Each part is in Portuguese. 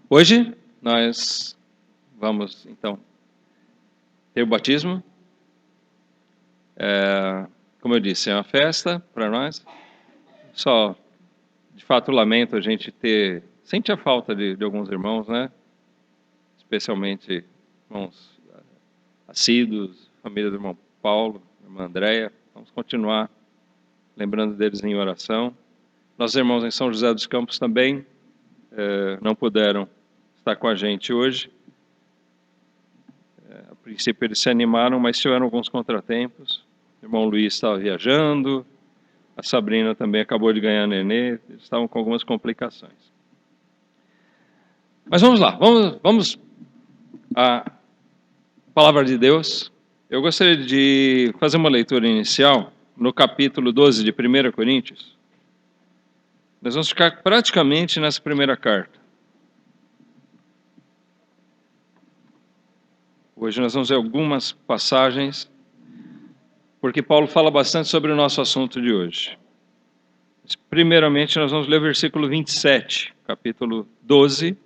Hoje nós vamos, então, ter o batismo. Como eu disse, é uma festa para nós. Só, de fato, lamento a gente sente a falta de alguns irmãos, né? Especialmente irmãos assíduos, família do irmão Paulo, irmã Andréia. Vamos continuar lembrando deles em oração. Nossos irmãos em São José dos Campos também não puderam estar com a gente hoje. A princípio eles se animaram, mas tiveram alguns contratempos. O irmão Luiz estava viajando, a Sabrina também acabou de ganhar nenê, eles estavam com algumas complicações. Mas vamos lá, vamos à Palavra de Deus. Eu gostaria de fazer uma leitura inicial no capítulo 12 de 1 Coríntios. Nós vamos ficar praticamente nessa primeira carta. Hoje nós vamos ver algumas passagens, porque Paulo fala bastante sobre o nosso assunto de hoje. Primeiramente, nós vamos ler o versículo 27, capítulo 12,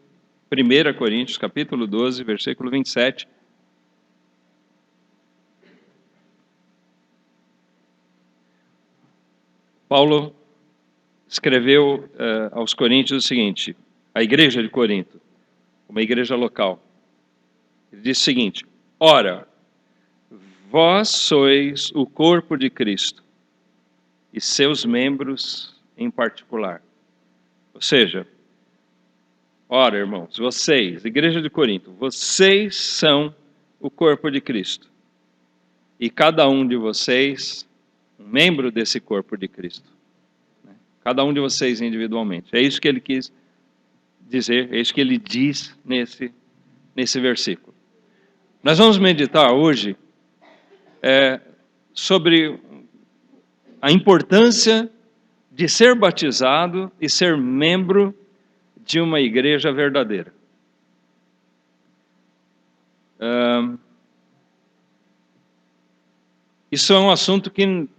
1 Coríntios, capítulo 12, versículo 27. Paulo escreveu aos Coríntios o seguinte, a igreja de Corinto, uma igreja local. Ele diz o seguinte: ora, vós sois o corpo de Cristo e seus membros em particular. Ou seja, ora, irmãos, vocês, igreja de Corinto, vocês são o corpo de Cristo. E cada um de vocês, um membro desse corpo de Cristo. Cada um de vocês individualmente. É isso que ele quis dizer, é isso que ele diz nesse versículo. Nós vamos meditar hoje sobre a importância de ser batizado e ser membro de uma igreja verdadeira. Isso é um assunto que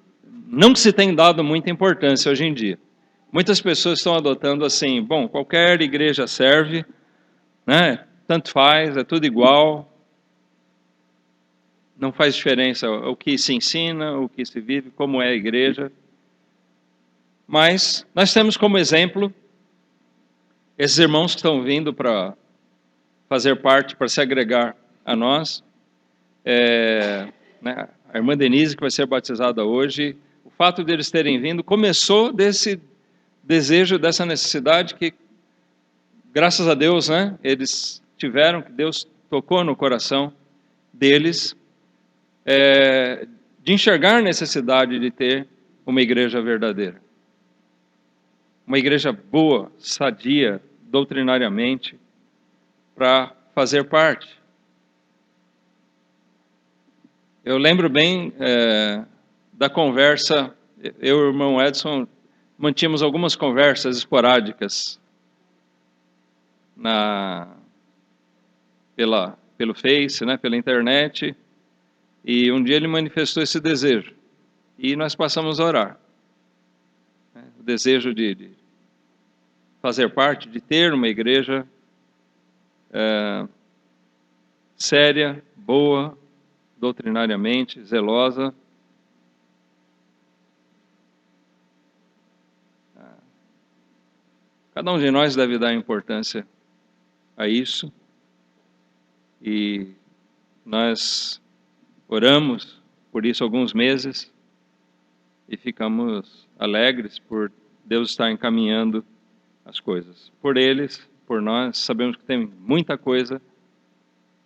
não se tem dado muita importância hoje em dia. Muitas pessoas estão adotando assim, bom, qualquer igreja serve, né? Tanto faz, é tudo igual. Não faz diferença o que se ensina, o que se vive, como é a igreja. Mas nós temos como exemplo esses irmãos que estão vindo para fazer parte, para se agregar a nós. Né, a irmã Denise, que vai ser batizada hoje, o fato deles terem vindo começou desse desejo, dessa necessidade que, graças a Deus, né, eles tiveram, que Deus tocou no coração deles, de enxergar a necessidade de ter uma igreja verdadeira. Uma igreja boa, sadia, doutrinariamente, para fazer parte. Eu lembro bem da conversa, eu e o irmão Edson mantínhamos algumas conversas esporádicas pelo Face, né, pela internet, e um dia ele manifestou esse desejo, e nós passamos a orar. O desejo de fazer parte, de ter uma igreja séria, boa, doutrinariamente, zelosa. Cada um de nós deve dar importância a isso. E nós oramos por isso alguns meses e ficamos alegres por Deus estar encaminhando as coisas. Por eles, por nós, sabemos que tem muita coisa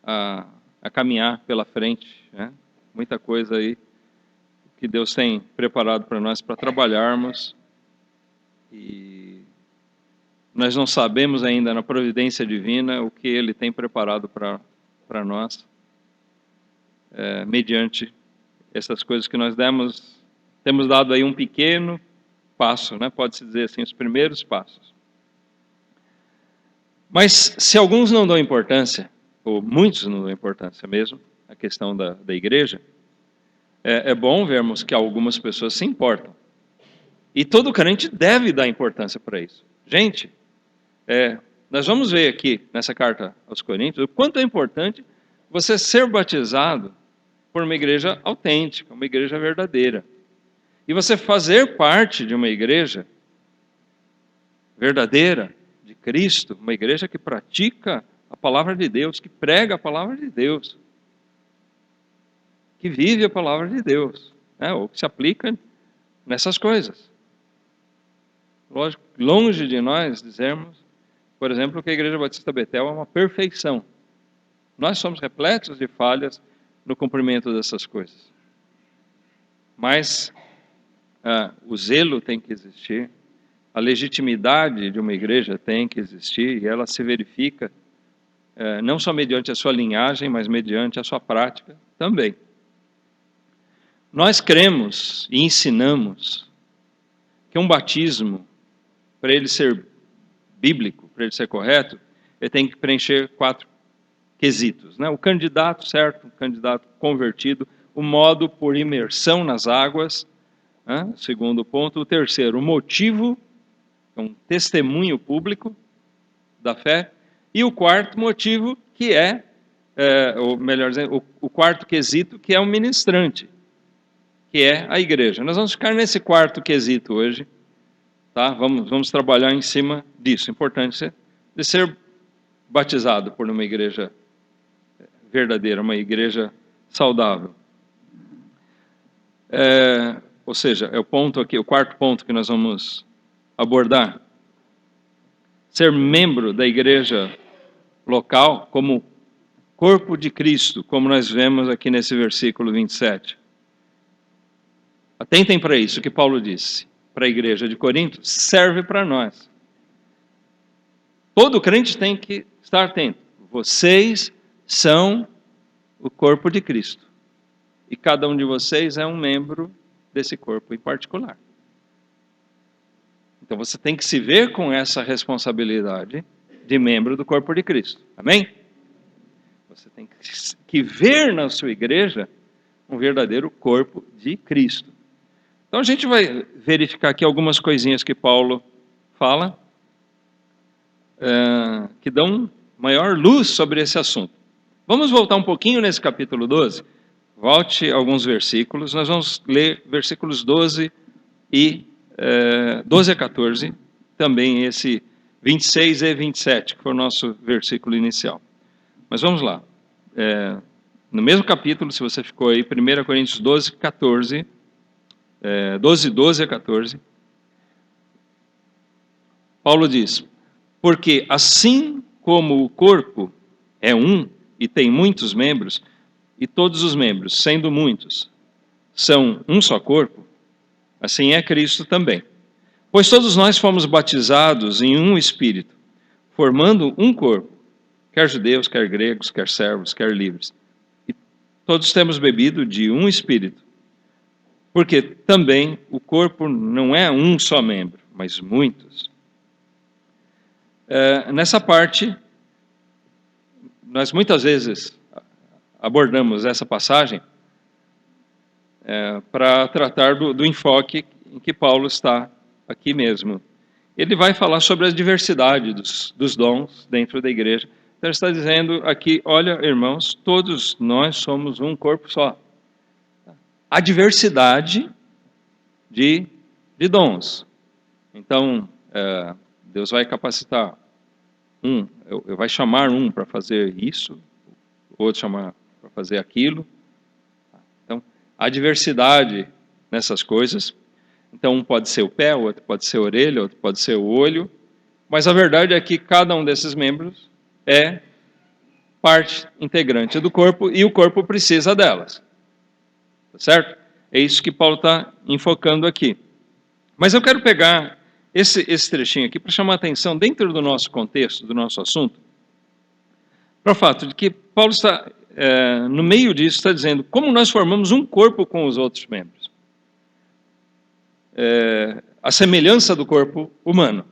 a caminhar pela frente, né? Muita coisa aí que Deus tem preparado para nós para trabalharmos, e nós não sabemos ainda na providência divina o que Ele tem preparado para nós, mediante essas coisas que nós temos dado aí um pequeno passo, né? Pode-se dizer assim, os primeiros passos. Mas se alguns não dão importância, ou muitos não dão importância mesmo, a questão da igreja, é bom vermos que algumas pessoas se importam. E todo crente deve dar importância para isso. Gente, Nós vamos ver aqui, nessa carta aos Coríntios, o quanto é importante você ser batizado por uma igreja autêntica, uma igreja verdadeira. E você fazer parte de uma igreja verdadeira, de Cristo, uma igreja que pratica a palavra de Deus, que prega a palavra de Deus, que vive a palavra de Deus, né? Ou que se aplica nessas coisas. Lógico, longe de nós dizermos, por exemplo, que a Igreja Batista Betel é uma perfeição. Nós somos repletos de falhas no cumprimento dessas coisas. Mas o zelo tem que existir, a legitimidade de uma igreja tem que existir, e ela se verifica não só mediante a sua linhagem, mas mediante a sua prática também. Nós cremos e ensinamos que um batismo, para ele ser bíblico, para ele ser correto, ele tem que preencher 4 quesitos, né? O candidato certo, o candidato convertido, o modo por imersão nas águas, né? Segundo ponto. O terceiro, o motivo, um testemunho público da fé. E o quarto motivo, que ou melhor dizendo, o quarto quesito, que é o ministrante, que é a igreja. Nós vamos ficar nesse quarto quesito hoje, tá? Vamos trabalhar em cima disso. Importante de ser batizado por uma igreja verdadeira, uma igreja saudável. Ou seja, é o ponto aqui, o quarto ponto que nós vamos abordar. Ser membro da igreja local como corpo de Cristo, como nós vemos aqui nesse versículo 27. Atentem para isso que Paulo disse para a igreja de Corinto, serve para nós. Todo crente tem que estar atento. Vocês são o corpo de Cristo. E cada um de vocês é um membro desse corpo em particular. Então você tem que se ver com essa responsabilidade de membro do corpo de Cristo. Amém? Você tem que ver na sua igreja um verdadeiro corpo de Cristo. Então a gente vai verificar aqui algumas coisinhas que Paulo fala, que dão maior luz sobre esse assunto. Vamos voltar um pouquinho nesse capítulo 12. Volte alguns versículos. Nós vamos ler versículos 12 a 14. Também esse 26 e 27, que foi o nosso versículo inicial. Mas vamos lá. No mesmo capítulo, se você ficou aí, 1 Coríntios 12, 14. 12 a 14. Paulo diz: porque assim como o corpo é um e tem muitos membros, e todos os membros, sendo muitos, são um só corpo, assim é Cristo também. Pois todos nós fomos batizados em um Espírito, formando um corpo, quer judeus, quer gregos, quer servos, quer livres. E todos temos bebido de um Espírito, porque também o corpo não é um só membro, mas muitos. Nessa parte, nós muitas vezes abordamos essa passagem para tratar do enfoque em que Paulo está aqui mesmo. Ele vai falar sobre a diversidade dos dons dentro da igreja. Então ele está dizendo aqui, olha, irmãos, todos nós somos um corpo só. A diversidade de dons. Então, Deus vai capacitar vai chamar um para fazer isso, outro chamar para fazer aquilo. Então, há diversidade nessas coisas. Então, um pode ser o pé, outro pode ser a orelha, outro pode ser o olho. Mas a verdade é que cada um desses membros é parte integrante do corpo e o corpo precisa delas. Tá certo? É isso que Paulo está enfocando aqui. Mas eu quero pegar esse trechinho aqui para chamar a atenção, dentro do nosso contexto, do nosso assunto, para o fato de que Paulo está, no meio disso, está dizendo como nós formamos um corpo com os outros membros. A semelhança do corpo humano.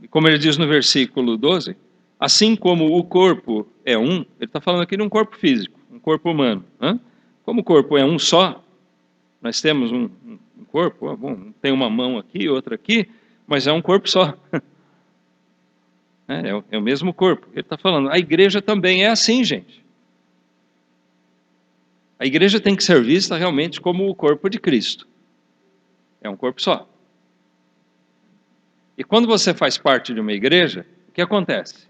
E como ele diz no versículo 12, assim como o corpo é um, ele está falando aqui de um corpo físico, um corpo humano. Como o corpo é um só, nós temos um corpo, tem uma mão aqui, outra aqui, mas é um corpo só. É o mesmo corpo. Ele está falando, a igreja também é assim, gente. A igreja tem que ser vista realmente como o corpo de Cristo. É um corpo só. E quando você faz parte de uma igreja, o que acontece?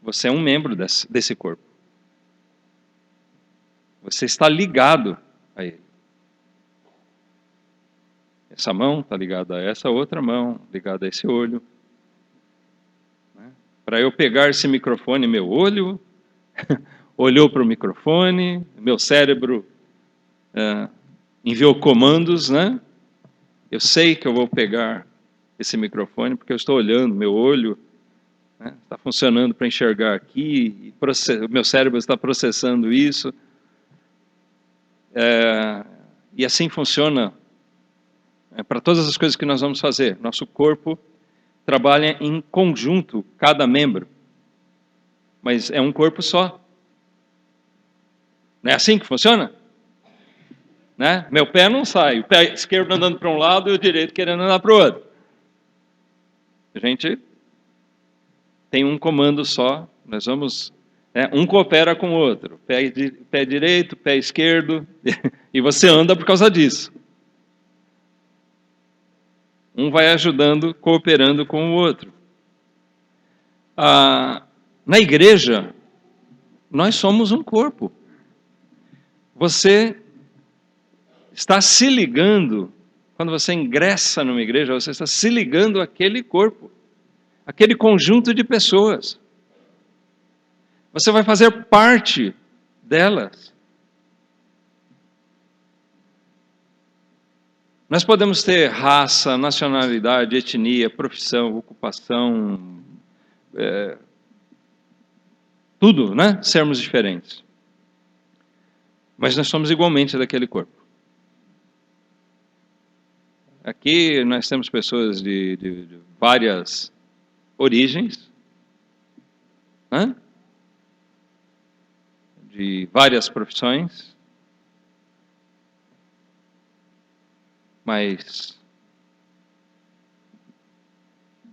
Você é um membro desse corpo. Você está ligado a ele. Essa mão está ligada a essa outra mão, ligada a esse olho. Para eu pegar esse microfone, meu olho olhou para o microfone, meu cérebro enviou comandos, né? Eu sei que eu vou pegar esse microfone porque eu estou olhando, meu olho está funcionando para enxergar aqui, o meu cérebro está processando isso. E assim funciona para todas as coisas que nós vamos fazer. Nosso corpo trabalha em conjunto, cada membro, mas é um corpo só. Não é assim que funciona? Né? Meu pé não sai, o pé esquerdo andando para um lado e o direito querendo andar para o outro. A gente tem um comando só, nós vamos... um coopera com o outro, pé direito, pé esquerdo, e você anda por causa disso. Um vai ajudando, cooperando com o outro. Na igreja, nós somos um corpo. Você está se ligando, quando você ingressa numa igreja, você está se ligando àquele corpo, àquele conjunto de pessoas. Você vai fazer parte delas. Nós podemos ter raça, nacionalidade, etnia, profissão, ocupação, tudo, né? Sermos diferentes. Mas nós somos igualmente daquele corpo. Aqui nós temos pessoas de várias origens, né? De várias profissões, mas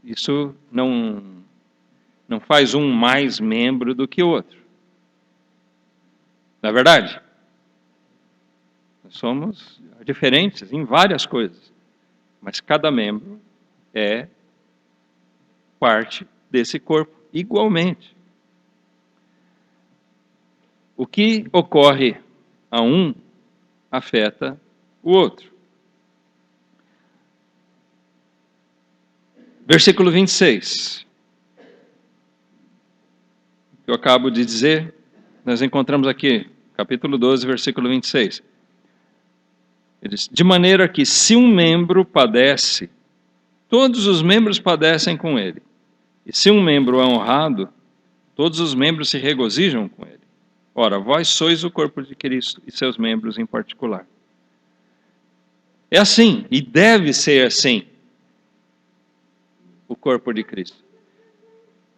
isso não faz um mais membro do que o outro. Não é verdade? Nós somos diferentes em várias coisas, mas cada membro é parte desse corpo igualmente. O que ocorre a um afeta o outro. Versículo 26. Eu acabo de dizer, nós encontramos aqui, capítulo 12, versículo 26. Ele diz, de maneira que se um membro padece, todos os membros padecem com ele. E se um membro é honrado, todos os membros se regozijam com ele. Ora, vós sois o corpo de Cristo e seus membros em particular. É assim, e deve ser assim, o corpo de Cristo.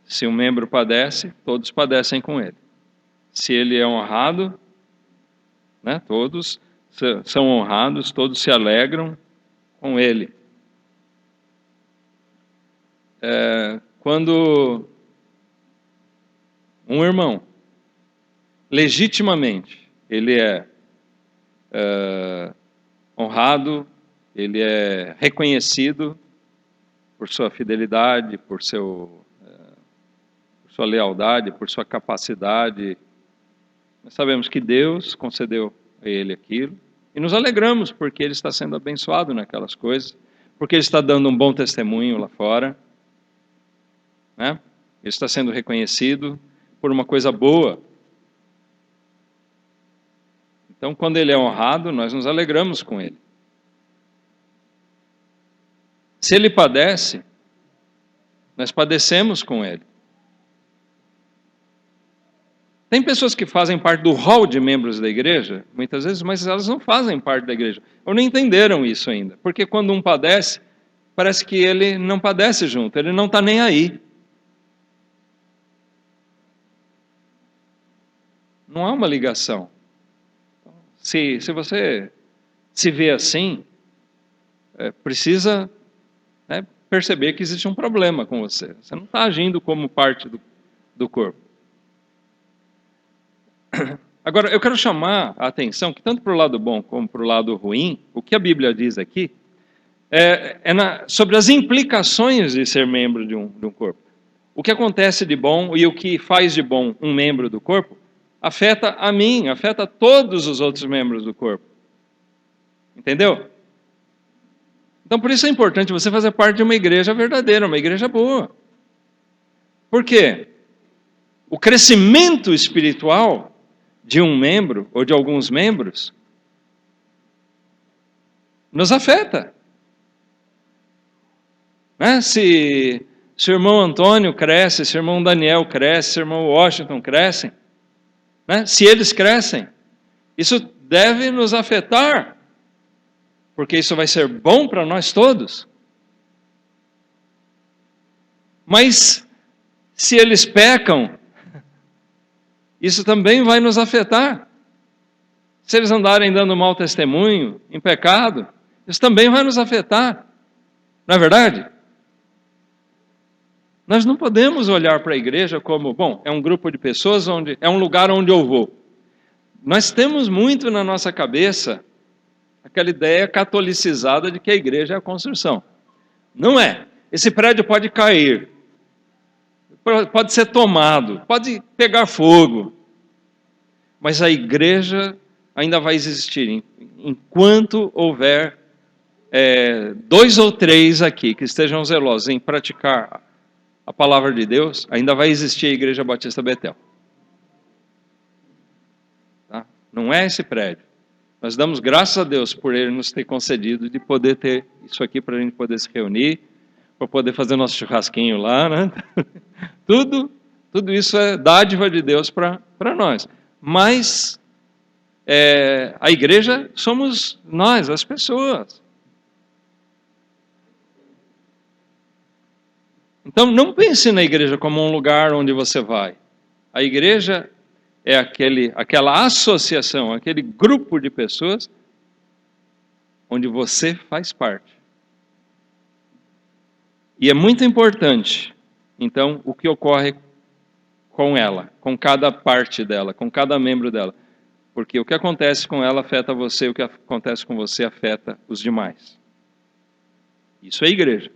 Se um membro padece, todos padecem com ele. Se ele é honrado, né, todos são honrados, todos se alegram com ele. Quando um irmão, legitimamente, ele é honrado, ele é reconhecido por sua fidelidade, por sua lealdade, por sua capacidade. Nós sabemos que Deus concedeu a ele aquilo e nos alegramos porque ele está sendo abençoado naquelas coisas, porque ele está dando um bom testemunho lá fora, né? Ele está sendo reconhecido por uma coisa boa. Então, quando ele é honrado, nós nos alegramos com ele. Se ele padece, nós padecemos com ele. Tem pessoas que fazem parte do hall de membros da igreja, muitas vezes, mas elas não fazem parte da igreja. Ou não entenderam isso ainda. Porque quando um padece, parece que ele não padece junto, ele não está nem aí. Não há uma ligação. Se você se vê assim, precisa perceber que existe um problema com você. Você não está agindo como parte do corpo. Agora, eu quero chamar a atenção que tanto para o lado bom como para o lado ruim, o que a Bíblia diz aqui sobre as implicações de ser membro de um corpo. O que acontece de bom e o que faz de bom um membro do corpo afeta a mim, afeta todos os outros membros do corpo. Entendeu? Então, por isso é importante você fazer parte de uma igreja verdadeira, uma igreja boa. Por quê? O crescimento espiritual de um membro ou de alguns membros nos afeta. Né? Se o irmão Antônio cresce, se o irmão Daniel cresce, se o irmão Washington crescem, né? Se eles crescem, isso deve nos afetar, porque isso vai ser bom para nós todos. Mas se eles pecam, isso também vai nos afetar. Se eles andarem dando mau testemunho, em pecado, isso também vai nos afetar. Não é verdade? Nós não podemos olhar para a igreja como, bom, é um grupo de pessoas, é um lugar onde eu vou. Nós temos muito na nossa cabeça aquela ideia catolicizada de que a igreja é a construção. Não é. Esse prédio pode cair, pode ser tomado, pode pegar fogo, mas a igreja ainda vai existir enquanto houver 2 ou 3 aqui que estejam zelosos em praticar a palavra de Deus, ainda vai existir a Igreja Batista Betel. Tá? Não é esse prédio. Nós damos graças a Deus por Ele nos ter concedido de poder ter isso aqui para a gente poder se reunir, para poder fazer nosso churrasquinho lá, né? Tudo isso é dádiva de Deus para nós. Mas a igreja somos nós, as pessoas. Então, não pense na igreja como um lugar onde você vai. A igreja é aquela associação, aquele grupo de pessoas onde você faz parte. E é muito importante, então, o que ocorre com ela, com cada parte dela, com cada membro dela. Porque o que acontece com ela afeta você, o que acontece com você afeta os demais. Isso é igreja.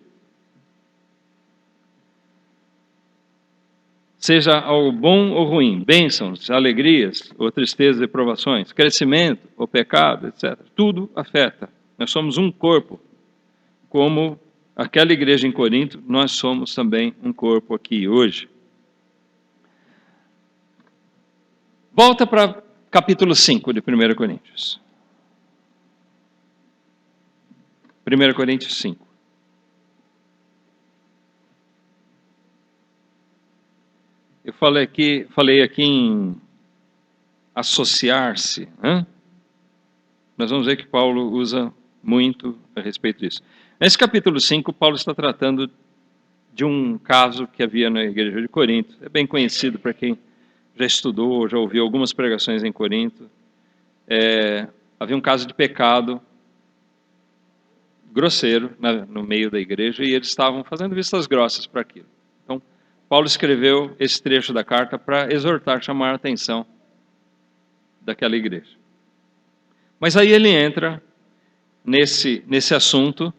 Seja algo bom ou ruim, bênçãos, alegrias ou tristezas e provações, crescimento ou pecado, etc. Tudo afeta. Nós somos um corpo. Como aquela igreja em Corinto, nós somos também um corpo aqui hoje. Volta para capítulo 5 de 1 Coríntios. 1 Coríntios 5. Eu falei aqui em associar-se. Né? Nós vamos ver que Paulo usa muito a respeito disso. Nesse capítulo 5, Paulo está tratando de um caso que havia na igreja de Corinto. É bem conhecido para quem já estudou, já ouviu algumas pregações em Corinto. Havia um caso de pecado grosseiro no meio da igreja e eles estavam fazendo vistas grossas para aquilo. Então, Paulo escreveu esse trecho da carta para exortar, chamar a atenção daquela igreja. Mas aí ele entra nesse assunto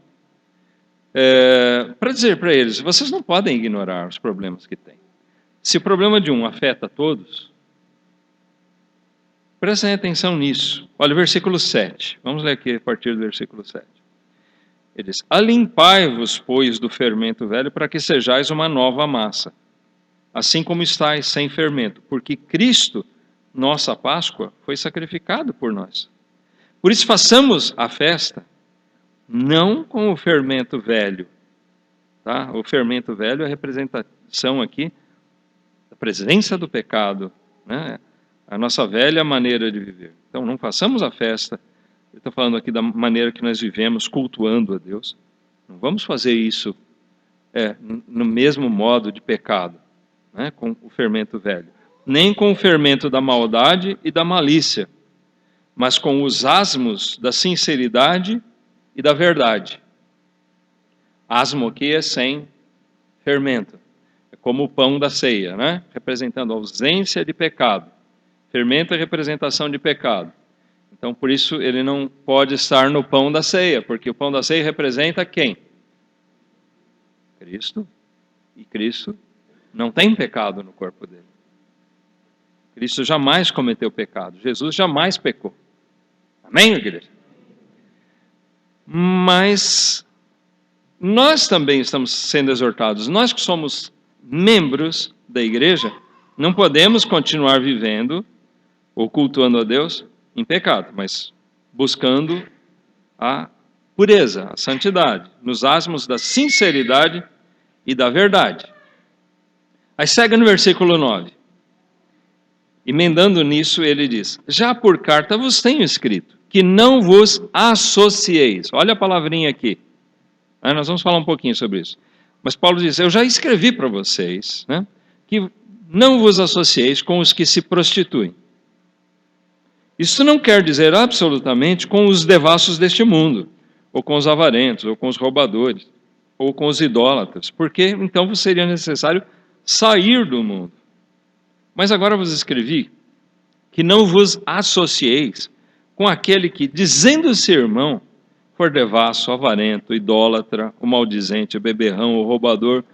para dizer para eles, vocês não podem ignorar os problemas que têm. Se o problema de um afeta a todos, prestem atenção nisso. Olha o versículo 7. Vamos ler aqui a partir do versículo 7. Ele diz, alimpai-vos, pois, do fermento velho, para que sejais uma nova massa, assim como estáis sem fermento, porque Cristo, nossa Páscoa, foi sacrificado por nós. Por isso façamos a festa, não com o fermento velho. Tá? O fermento velho é a representação aqui da presença do pecado, né? A nossa velha maneira de viver. Então não façamos a festa. Eu estou falando aqui da maneira que nós vivemos, cultuando a Deus. Não vamos fazer isso no mesmo modo de pecado, né, com o fermento velho. Nem com o fermento da maldade e da malícia, mas com os asmos da sinceridade e da verdade. Asmo aqui é sem fermento. É como o pão da ceia, né? Representando a ausência de pecado. Fermento é representação de pecado. Então, por isso, ele não pode estar no pão da ceia, porque o pão da ceia representa quem? Cristo. E Cristo não tem pecado no corpo dele. Cristo jamais cometeu pecado. Jesus jamais pecou. Amém, igreja? Mas nós também estamos sendo exortados. Nós que somos membros da igreja, não podemos continuar vivendo ou cultuando a Deus em pecado, mas buscando a pureza, a santidade, nos asmos da sinceridade e da verdade. Aí segue no versículo 9. Emendando nisso, ele diz: já por carta vos tenho escrito, que não vos associeis. Olha a palavrinha aqui. Nós vamos falar um pouquinho sobre isso. Mas Paulo diz: eu já escrevi para vocês, né, que não vos associeis com os que se prostituem. Isso não quer dizer absolutamente com os devassos deste mundo, ou com os avarentos, ou com os roubadores, ou com os idólatras, porque então seria necessário sair do mundo. Mas agora vos escrevi que não vos associeis com aquele que, dizendo-se irmão, for devasso, avarento, idólatra, o maldizente, o beberrão, o roubador,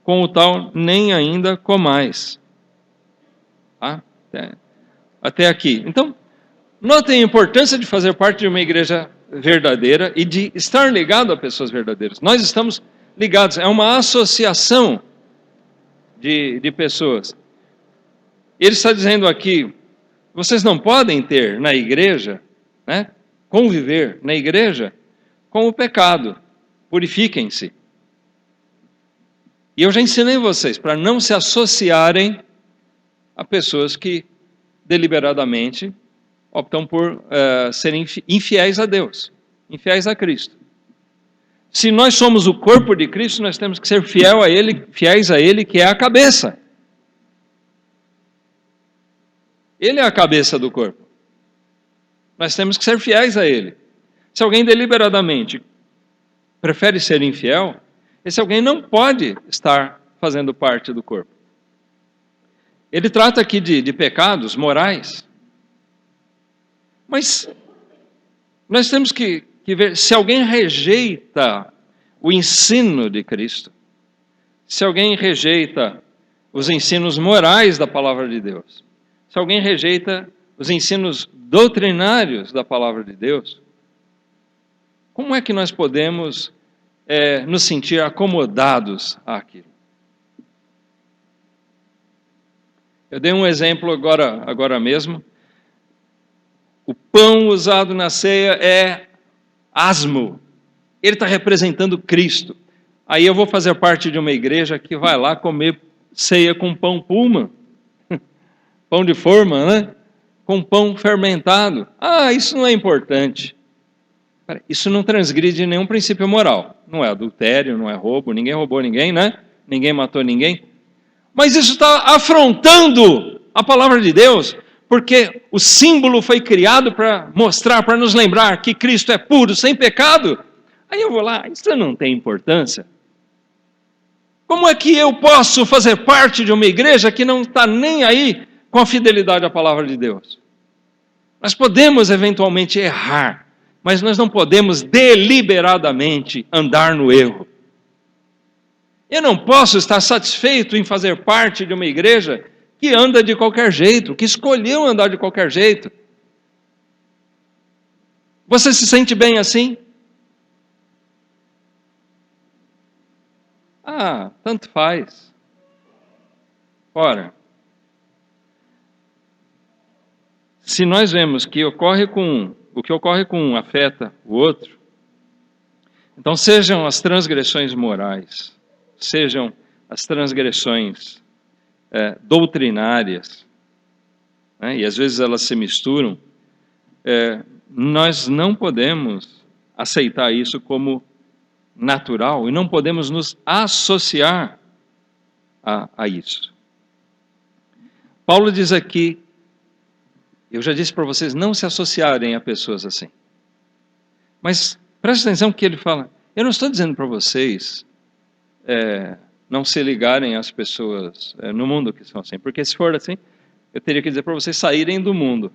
com o tal nem ainda comais. Tá? Até aqui. Então, notem a importância de fazer parte de uma igreja verdadeira e de estar ligado a pessoas verdadeiras. Nós estamos ligados, é uma associação de pessoas. Ele está dizendo aqui, vocês não podem ter na igreja, né, conviver na igreja com o pecado. Purifiquem-se. E eu já ensinei vocês para não se associarem a pessoas que deliberadamente optam por serem infiéis a Deus, infiéis a Cristo. Se nós somos o corpo de Cristo, nós temos que ser fiéis a Ele, que é a cabeça. Ele é a cabeça do corpo. Nós temos que ser fiéis a Ele. Se alguém deliberadamente prefere ser infiel, esse alguém não pode estar fazendo parte do corpo. Ele trata aqui de pecados morais. Mas nós temos que ver, se alguém rejeita o ensino de Cristo, se alguém rejeita os ensinos morais da palavra de Deus, se alguém rejeita os ensinos doutrinários da palavra de Deus, como é que nós podemos nos sentir acomodados àquilo? Eu dei um exemplo agora mesmo. O pão usado na ceia é asmo. Ele está representando Cristo. Aí eu vou fazer parte de uma igreja que vai lá comer ceia com pão puma. Pão de forma, né? Com pão fermentado. Isso não é importante. Isso não transgride nenhum princípio moral. Não é adultério, não é roubo, ninguém roubou ninguém, né? Ninguém matou ninguém. Mas isso está afrontando a palavra de Deus, porque o símbolo foi criado para mostrar, para nos lembrar que Cristo é puro, sem pecado. Aí eu vou lá, isso não tem importância. Como é que eu posso fazer parte de uma igreja que não está nem aí com a fidelidade à palavra de Deus? Nós podemos eventualmente errar, mas nós não podemos deliberadamente andar no erro. Eu não posso estar satisfeito em fazer parte de uma igreja que anda de qualquer jeito, que escolheu andar de qualquer jeito. Você se sente bem assim? Tanto faz. Ora, se nós vemos que o que ocorre com um afeta o outro, então sejam as transgressões morais, sejam as transgressões doutrinárias, né, e às vezes elas se misturam, nós não podemos aceitar isso como natural e não podemos nos associar a isso. Paulo diz aqui, eu já disse para vocês não se associarem a pessoas assim. Mas preste atenção que ele fala, eu não estou dizendo para vocês não se ligarem às pessoas no mundo que são assim. Porque se for assim, eu teria que dizer para vocês saírem do mundo.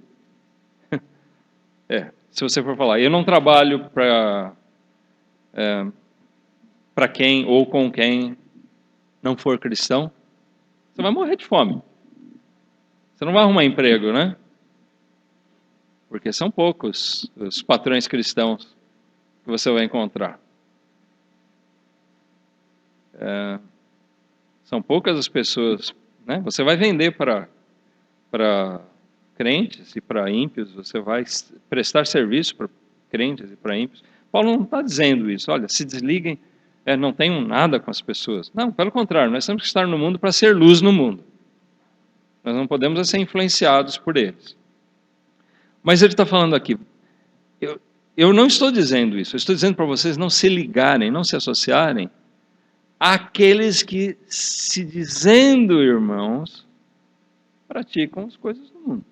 Se você for falar, eu não trabalho para quem ou com quem não for cristão, você vai morrer de fome. Você não vai arrumar emprego, né? Porque são poucos os patrões cristãos que você vai encontrar. São poucas as pessoas, né? Você vai vender para crentes e para ímpios, você vai prestar serviço para crentes e para ímpios. Paulo não está dizendo isso, olha, se desliguem, não tenham nada com as pessoas. Não, pelo contrário, nós temos que estar no mundo para ser luz no mundo. Nós não podemos ser influenciados por eles. Mas ele está falando aqui, eu não estou dizendo isso, eu estou dizendo para vocês não se ligarem, não se associarem àqueles que, se dizendo irmãos, praticam as coisas do mundo.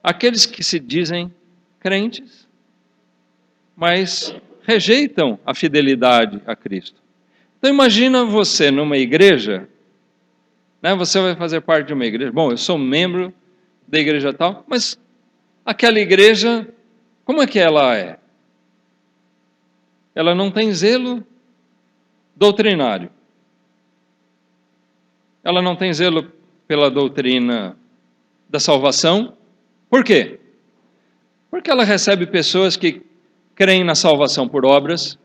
Aqueles que se dizem crentes, mas rejeitam a fidelidade a Cristo. Então imagina você numa igreja, né, você vai fazer parte de uma igreja, bom, eu sou membro da igreja tal, mas aquela igreja, como é que ela é? Ela não tem zelo doutrinário. Ela não tem zelo pela doutrina da salvação. Por quê? Porque ela recebe pessoas que creem na salvação por obras,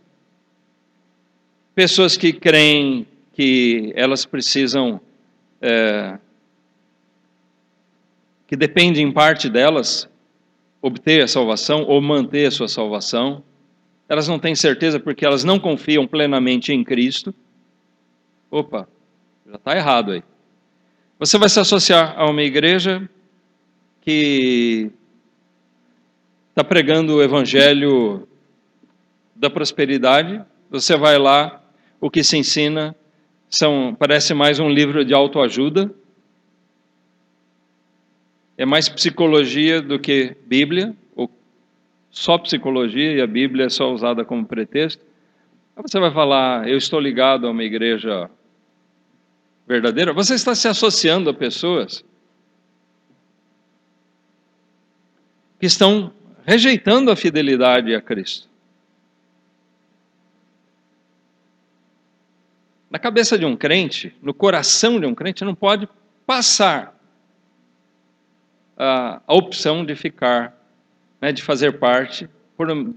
pessoas que creem que elas precisam, que depende em parte delas obter a salvação ou manter a sua salvação. Elas não têm certeza porque elas não confiam plenamente em Cristo. Opa, já está errado aí. Você vai se associar a uma igreja que está pregando o evangelho da prosperidade. Você vai lá, o que se ensina parece mais um livro de autoajuda. É mais psicologia do que Bíblia, ou só psicologia, e a Bíblia é só usada como pretexto. Aí você vai falar, eu estou ligado a uma igreja verdadeira. Você está se associando a pessoas que estão rejeitando a fidelidade a Cristo. Na cabeça de um crente, no coração de um crente, não pode passar a opção de ficar, né, de fazer parte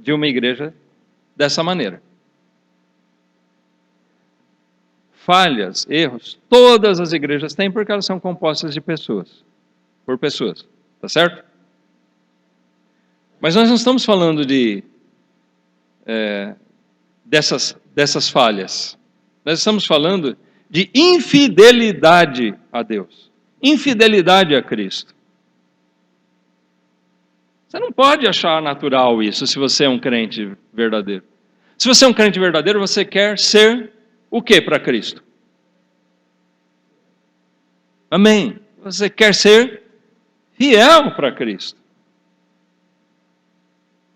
de uma igreja dessa maneira. Falhas, erros, todas as igrejas têm porque elas são compostas de pessoas, por pessoas, tá certo? Mas nós não estamos falando dessas falhas. Nós estamos falando de infidelidade a Deus, infidelidade a Cristo. Você não pode achar natural isso se você é um crente verdadeiro. Se você é um crente verdadeiro, você quer ser o que para Cristo? Amém. Você quer ser fiel para Cristo.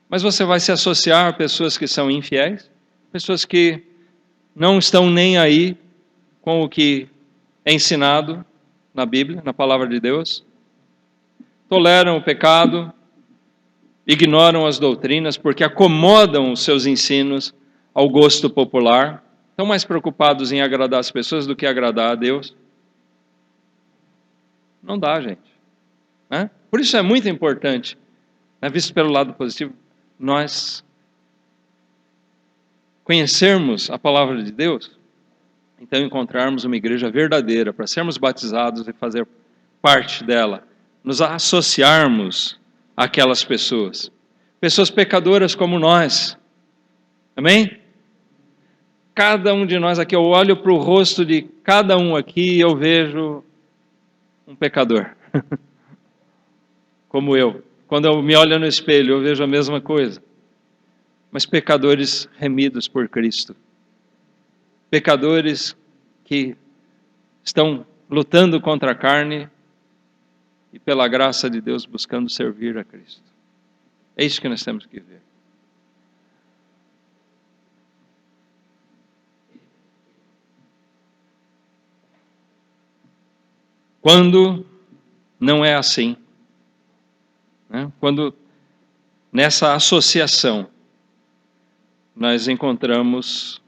Mas você vai se associar a pessoas que são infiéis, pessoas que não estão nem aí com o que é ensinado na Bíblia, na palavra de Deus, toleram o pecado, ignoram as doutrinas porque acomodam os seus ensinos ao gosto popular, estão mais preocupados em agradar as pessoas do que agradar a Deus. Não dá, gente. Né? Por isso é muito importante, né, visto pelo lado positivo, nós conhecermos a palavra de Deus, então encontrarmos uma igreja verdadeira, para sermos batizados e fazer parte dela, nos associarmos àquelas pessoas, pessoas pecadoras como nós, amém? Cada um de nós aqui, eu olho para o rosto de cada um aqui e eu vejo um pecador, como eu. Quando eu me olho no espelho, eu vejo a mesma coisa. Mas pecadores remidos por Cristo. Pecadores que estão lutando contra a carne e pela graça de Deus buscando servir a Cristo. É isso que nós temos que ver. Quando não é assim, né? Quando nessa associação nós encontramos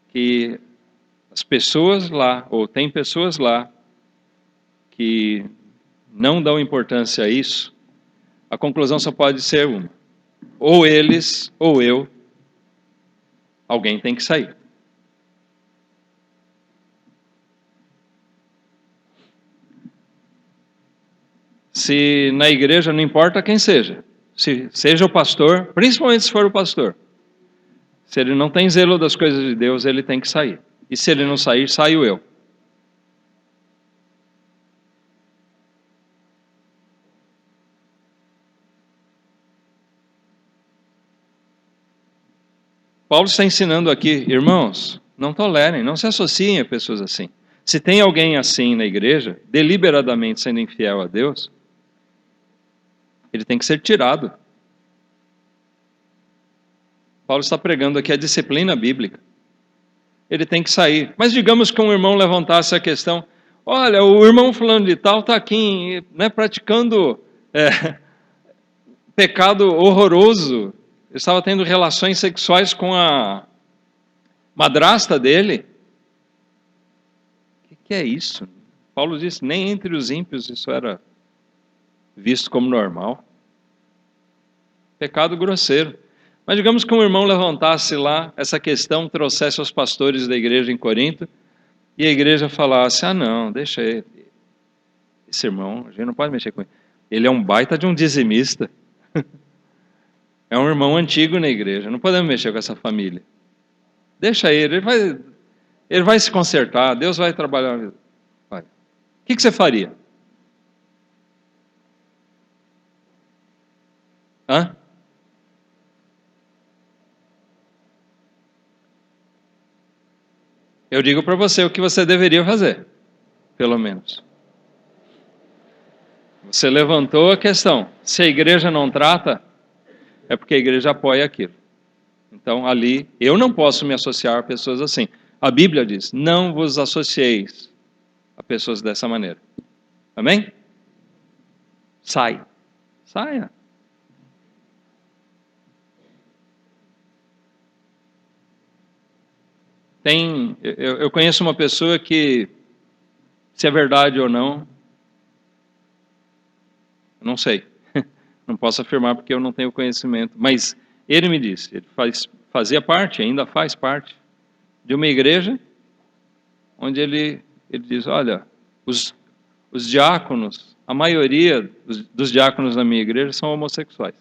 que as pessoas lá, ou tem pessoas lá, que não dão importância a isso, a conclusão só pode ser uma. Ou eles, ou eu, alguém tem que sair. Se na igreja, não importa quem seja, seja o pastor, principalmente se for o pastor, se ele não tem zelo das coisas de Deus, ele tem que sair. E se ele não sair, saio eu. Paulo está ensinando aqui, irmãos, não tolerem, não se associem a pessoas assim. Se tem alguém assim na igreja, deliberadamente sendo infiel a Deus, ele tem que ser tirado. Paulo está pregando aqui a disciplina bíblica. Ele tem que sair. Mas digamos que um irmão levantasse a questão, olha, o irmão fulano de tal está aqui, né, praticando pecado horroroso. Ele estava tendo relações sexuais com a madrasta dele. O que é isso? Paulo disse, nem entre os ímpios isso era visto como normal. Pecado grosseiro. Mas digamos que um irmão levantasse lá essa questão, trouxesse aos pastores da igreja em Corinto, e a igreja falasse, não, deixa ele. Esse irmão, a gente não pode mexer com ele. Ele é um baita de um dizimista. É um irmão antigo na igreja, não podemos mexer com essa família. Deixa ele vai se consertar, Deus vai trabalhar. Vai. O que você faria? Hã? Eu digo para você o que você deveria fazer, pelo menos. Você levantou a questão. Se a igreja não trata, é porque a igreja apoia aquilo. Então, ali, eu não posso me associar a pessoas assim. A Bíblia diz, não vos associeis a pessoas dessa maneira. Amém? Saia. Eu conheço uma pessoa que, se é verdade ou não, não sei. Não posso afirmar porque eu não tenho conhecimento. Mas ele me disse, ele fazia parte, ainda faz parte, de uma igreja onde ele diz, olha, os diáconos, a maioria dos diáconos da minha igreja são homossexuais.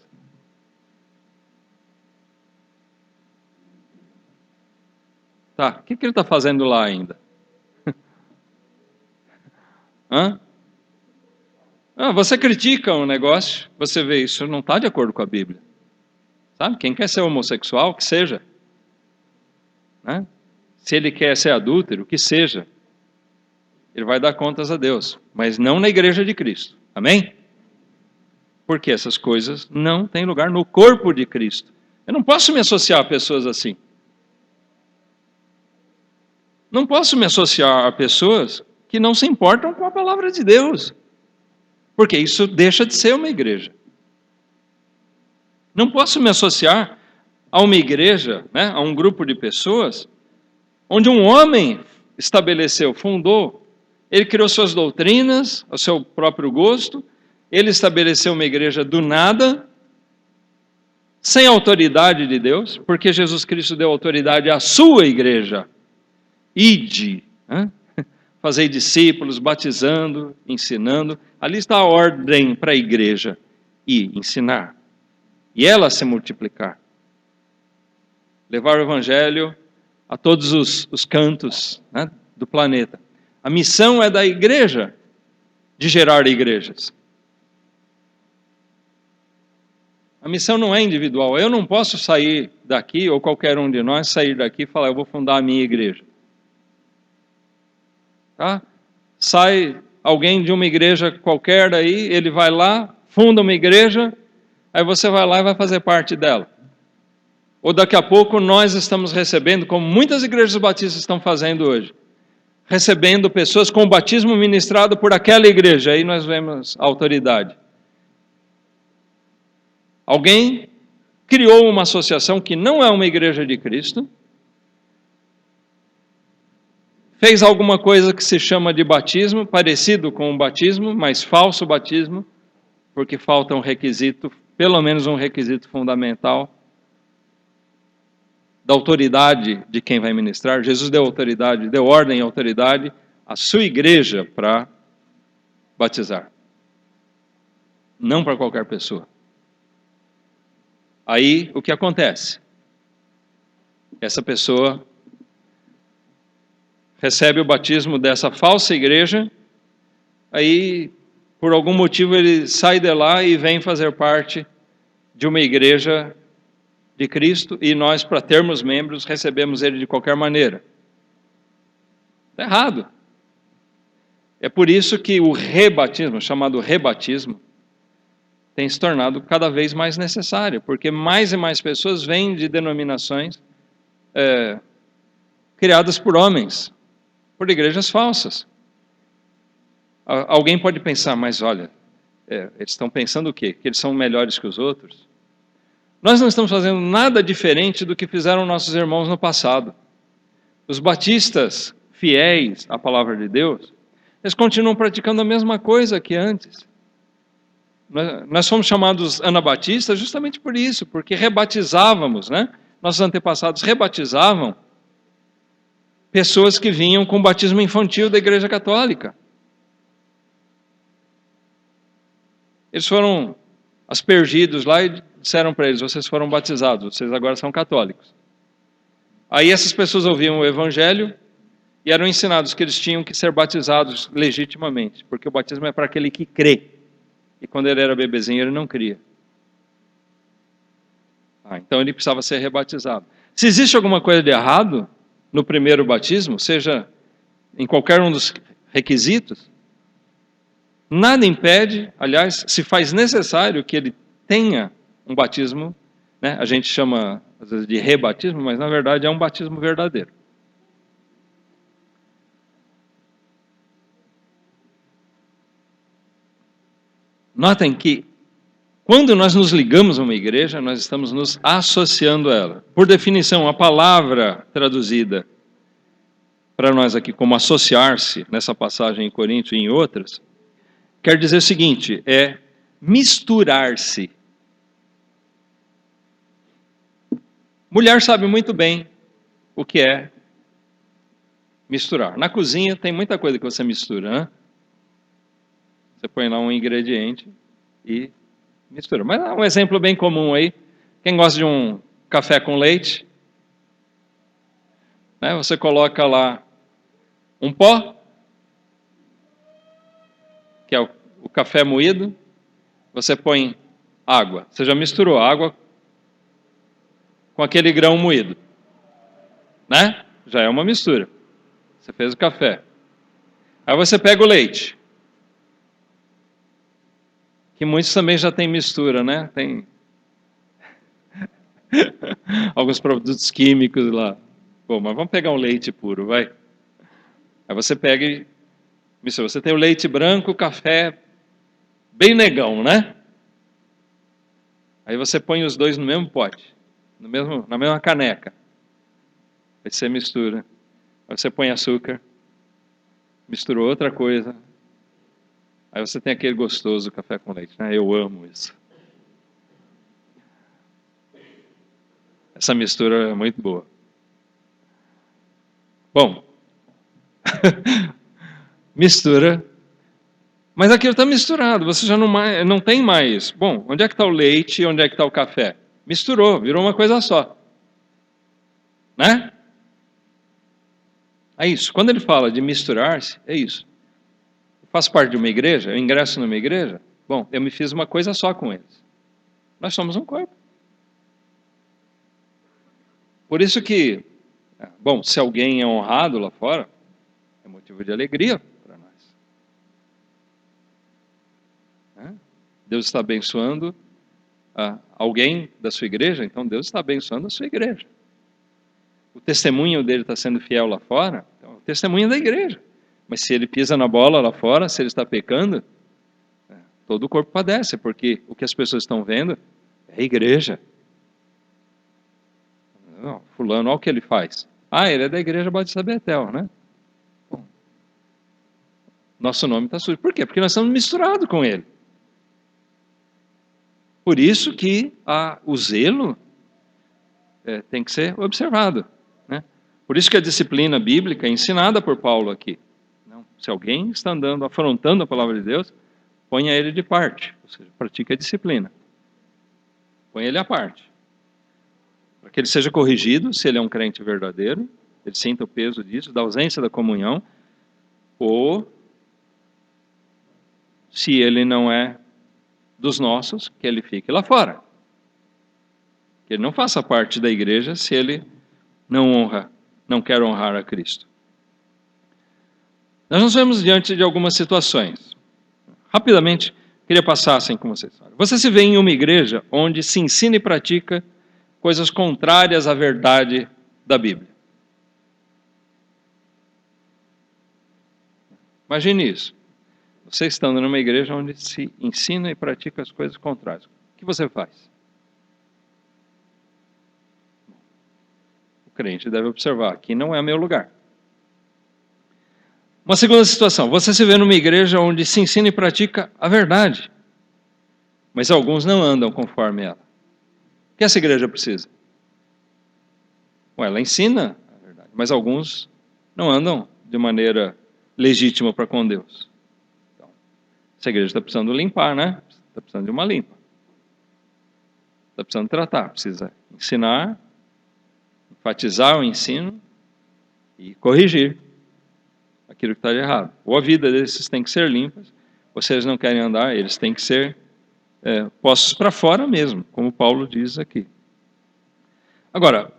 Tá, o que ele está fazendo lá ainda? Hã? Você critica um negócio, você vê isso não está de acordo com a Bíblia. Sabe? Quem quer ser homossexual, que seja. Né? Se ele quer ser adúltero, que seja. Ele vai dar contas a Deus, mas não na igreja de Cristo. Amém? Porque essas coisas não têm lugar no corpo de Cristo. Eu não posso me associar a pessoas assim. Não posso me associar a pessoas que não se importam com a palavra de Deus. Porque isso deixa de ser uma igreja. Não posso me associar a uma igreja, né, a um grupo de pessoas, onde um homem estabeleceu, fundou, ele criou suas doutrinas, ao seu próprio gosto, ele estabeleceu uma igreja do nada, sem autoridade de Deus, porque Jesus Cristo deu autoridade à sua igreja. Ide, né? Fazei discípulos, batizando, ensinando. Ali está a ordem para a igreja. E ensinar. E ela se multiplicar. Levar o evangelho a todos os cantos, né, do planeta. A missão é da igreja de gerar igrejas. A missão não é individual. Eu não posso sair daqui, ou qualquer um de nós sair daqui e falar, eu vou fundar a minha igreja. Tá? Sai alguém de uma igreja qualquer daí, ele vai lá, funda uma igreja, aí você vai lá e vai fazer parte dela. Ou daqui a pouco nós estamos recebendo, como muitas igrejas batistas estão fazendo hoje, recebendo pessoas com o batismo ministrado por aquela igreja. Aí nós vemos a autoridade. Alguém criou uma associação que não é uma igreja de Cristo, fez alguma coisa que se chama de batismo, parecido com o batismo, mas falso batismo, porque falta um requisito, pelo menos um requisito fundamental, da autoridade de quem vai ministrar. Jesus deu autoridade, deu ordem e autoridade à sua igreja para batizar. Não para qualquer pessoa. Aí, o que acontece? Essa pessoa recebe o batismo dessa falsa igreja, aí, por algum motivo, ele sai de lá e vem fazer parte de uma igreja de Cristo, e nós, para termos membros, recebemos ele de qualquer maneira. Está errado. É por isso que o rebatismo, chamado rebatismo, tem se tornado cada vez mais necessário, porque mais e mais pessoas vêm de denominações criadas por homens, por igrejas falsas. Alguém pode pensar, mas olha, eles estão pensando o quê? Que eles são melhores que os outros? Nós não estamos fazendo nada diferente do que fizeram nossos irmãos no passado. Os batistas fiéis à palavra de Deus, eles continuam praticando a mesma coisa que antes. Nós fomos chamados anabatistas justamente por isso, porque rebatizávamos, né? Nossos antepassados rebatizavam pessoas que vinham com o batismo infantil da Igreja Católica. Eles foram aspergidos lá e disseram para eles, vocês foram batizados, vocês agora são católicos. Aí essas pessoas ouviam o Evangelho e eram ensinados que eles tinham que ser batizados legitimamente, porque o batismo é para aquele que crê. E quando ele era bebezinho, ele não cria. Então ele precisava ser rebatizado. Se existe alguma coisa de errado no primeiro batismo, seja em qualquer um dos requisitos, nada impede, aliás, se faz necessário que ele tenha um batismo, né? A gente chama às vezes de rebatismo, mas na verdade é um batismo verdadeiro. Notem que quando nós nos ligamos a uma igreja, nós estamos nos associando a ela. Por definição, a palavra traduzida para nós aqui como associar-se, nessa passagem em Coríntios e em outras, quer dizer o seguinte, é misturar-se. Mulher sabe muito bem o que é misturar. Na cozinha tem muita coisa que você mistura, né? Você põe lá um ingrediente e mistura. Mas é um exemplo bem comum aí. Quem gosta de um café com leite, né? Você coloca lá um pó, que é o café moído, você põe água. Você já misturou água com aquele grão moído, né? Já é uma mistura. Você fez o café. Aí você pega o leite, que muitos também já tem mistura, né? Tem alguns produtos químicos lá. Bom, mas vamos pegar um leite puro, vai. Aí você pega e mistura. Você tem o leite branco, o café bem negão, né? Aí você põe os dois no mesmo pote, na mesma caneca. Aí você mistura. Aí você põe açúcar, misturou outra coisa. Aí você tem aquele gostoso café com leite, né? Eu amo isso. Essa mistura é muito boa. Bom, mistura, mas aquilo está misturado, você já não tem mais. Bom, onde é que está o leite e onde é que está o café? Misturou, virou uma coisa só. Né? É isso. Quando ele fala de misturar-se, é isso. Eu faço parte de uma igreja, eu ingresso numa igreja, bom, eu me fiz uma coisa só com eles. Nós somos um corpo. Por isso que, bom, se alguém é honrado lá fora, é motivo de alegria para nós. Deus está abençoando alguém da sua igreja, então Deus está abençoando a sua igreja. O testemunho dele está sendo fiel lá fora, então testemunha da igreja. Mas se ele pisa na bola lá fora, se ele está pecando, todo o corpo padece, porque o que as pessoas estão vendo é a igreja. Fulano, olha o que ele faz. Ele é da igreja Batista Betel, né? Bom, nosso nome está sujo. Por quê? Porque nós estamos misturados com ele. Por isso que o zelo tem que ser observado, né? Por isso que a disciplina bíblica é ensinada por Paulo aqui. Não, se alguém está andando, afrontando a palavra de Deus, ponha ele de parte, ou seja, pratique a disciplina. Põe ele à parte. Para que ele seja corrigido, se ele é um crente verdadeiro, ele sinta o peso disso, da ausência da comunhão, ou se ele não é dos nossos, que ele fique lá fora. Que ele não faça parte da igreja se ele não quer honrar a Cristo. Nós nos vemos diante de algumas situações. Rapidamente, queria passar assim com vocês. Você se vê em uma igreja onde se ensina e pratica coisas contrárias à verdade da Bíblia. Imagine isso. Você estando numa igreja onde se ensina e pratica as coisas contrárias. O que você faz? O crente deve observar, aqui não é meu lugar. Uma segunda situação, você se vê numa igreja onde se ensina e pratica a verdade, mas alguns não andam conforme ela. O que essa igreja precisa? Ela ensina a verdade, mas alguns não andam de maneira legítima para com Deus. Então, essa igreja está precisando limpar, né? Está precisando de uma limpa. Está precisando tratar, precisa ensinar, enfatizar o ensino e corrigir aquilo que está de errado. Ou a vida desses tem que ser limpa, ou se eles não querem andar, eles têm que ser postos para fora mesmo, como Paulo diz aqui. Agora,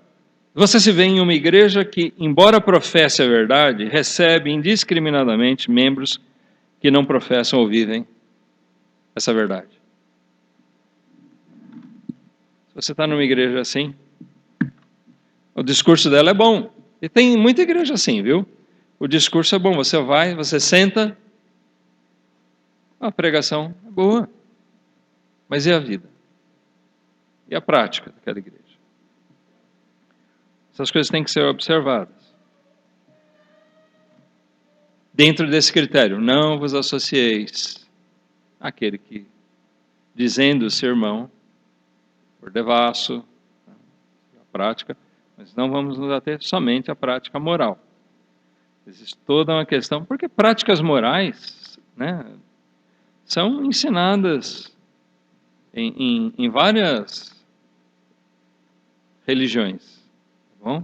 você se vê em uma igreja que, embora professe a verdade, recebe indiscriminadamente membros que não professam ou vivem essa verdade. Se você está numa igreja assim, o discurso dela é bom. E tem muita igreja assim, viu? O discurso é bom, você vai, você senta, a pregação é boa. Mas e a vida? E a prática daquela igreja? Essas coisas têm que ser observadas. Dentro desse critério, não vos associeis àquele que, dizendo ser irmão, por devasso, a prática, mas não vamos nos ater somente à prática moral. Existe toda uma questão, porque práticas morais, né, são ensinadas em várias religiões. Bom?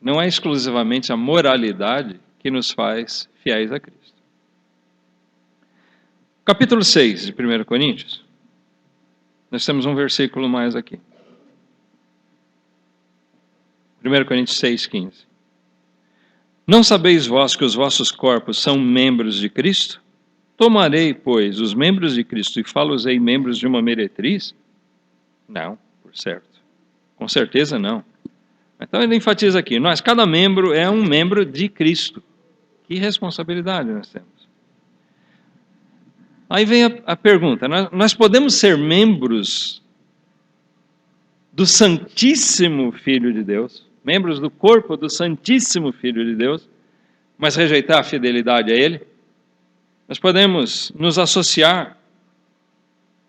Não é exclusivamente a moralidade que nos faz fiéis a Cristo. Capítulo 6 de 1 Coríntios, nós temos um versículo mais aqui. 1 Coríntios 6,15. Não sabeis vós que os vossos corpos são membros de Cristo? Tomarei, pois, os membros de Cristo e falo-os-ei membros de uma meretriz? Não, por certo. Com certeza não. Então ele enfatiza aqui, cada membro é um membro de Cristo. Que responsabilidade nós temos? Aí vem a pergunta, nós podemos ser membros do Santíssimo Filho de Deus, membros do corpo do Santíssimo Filho de Deus, mas rejeitar a fidelidade a Ele? Nós podemos nos associar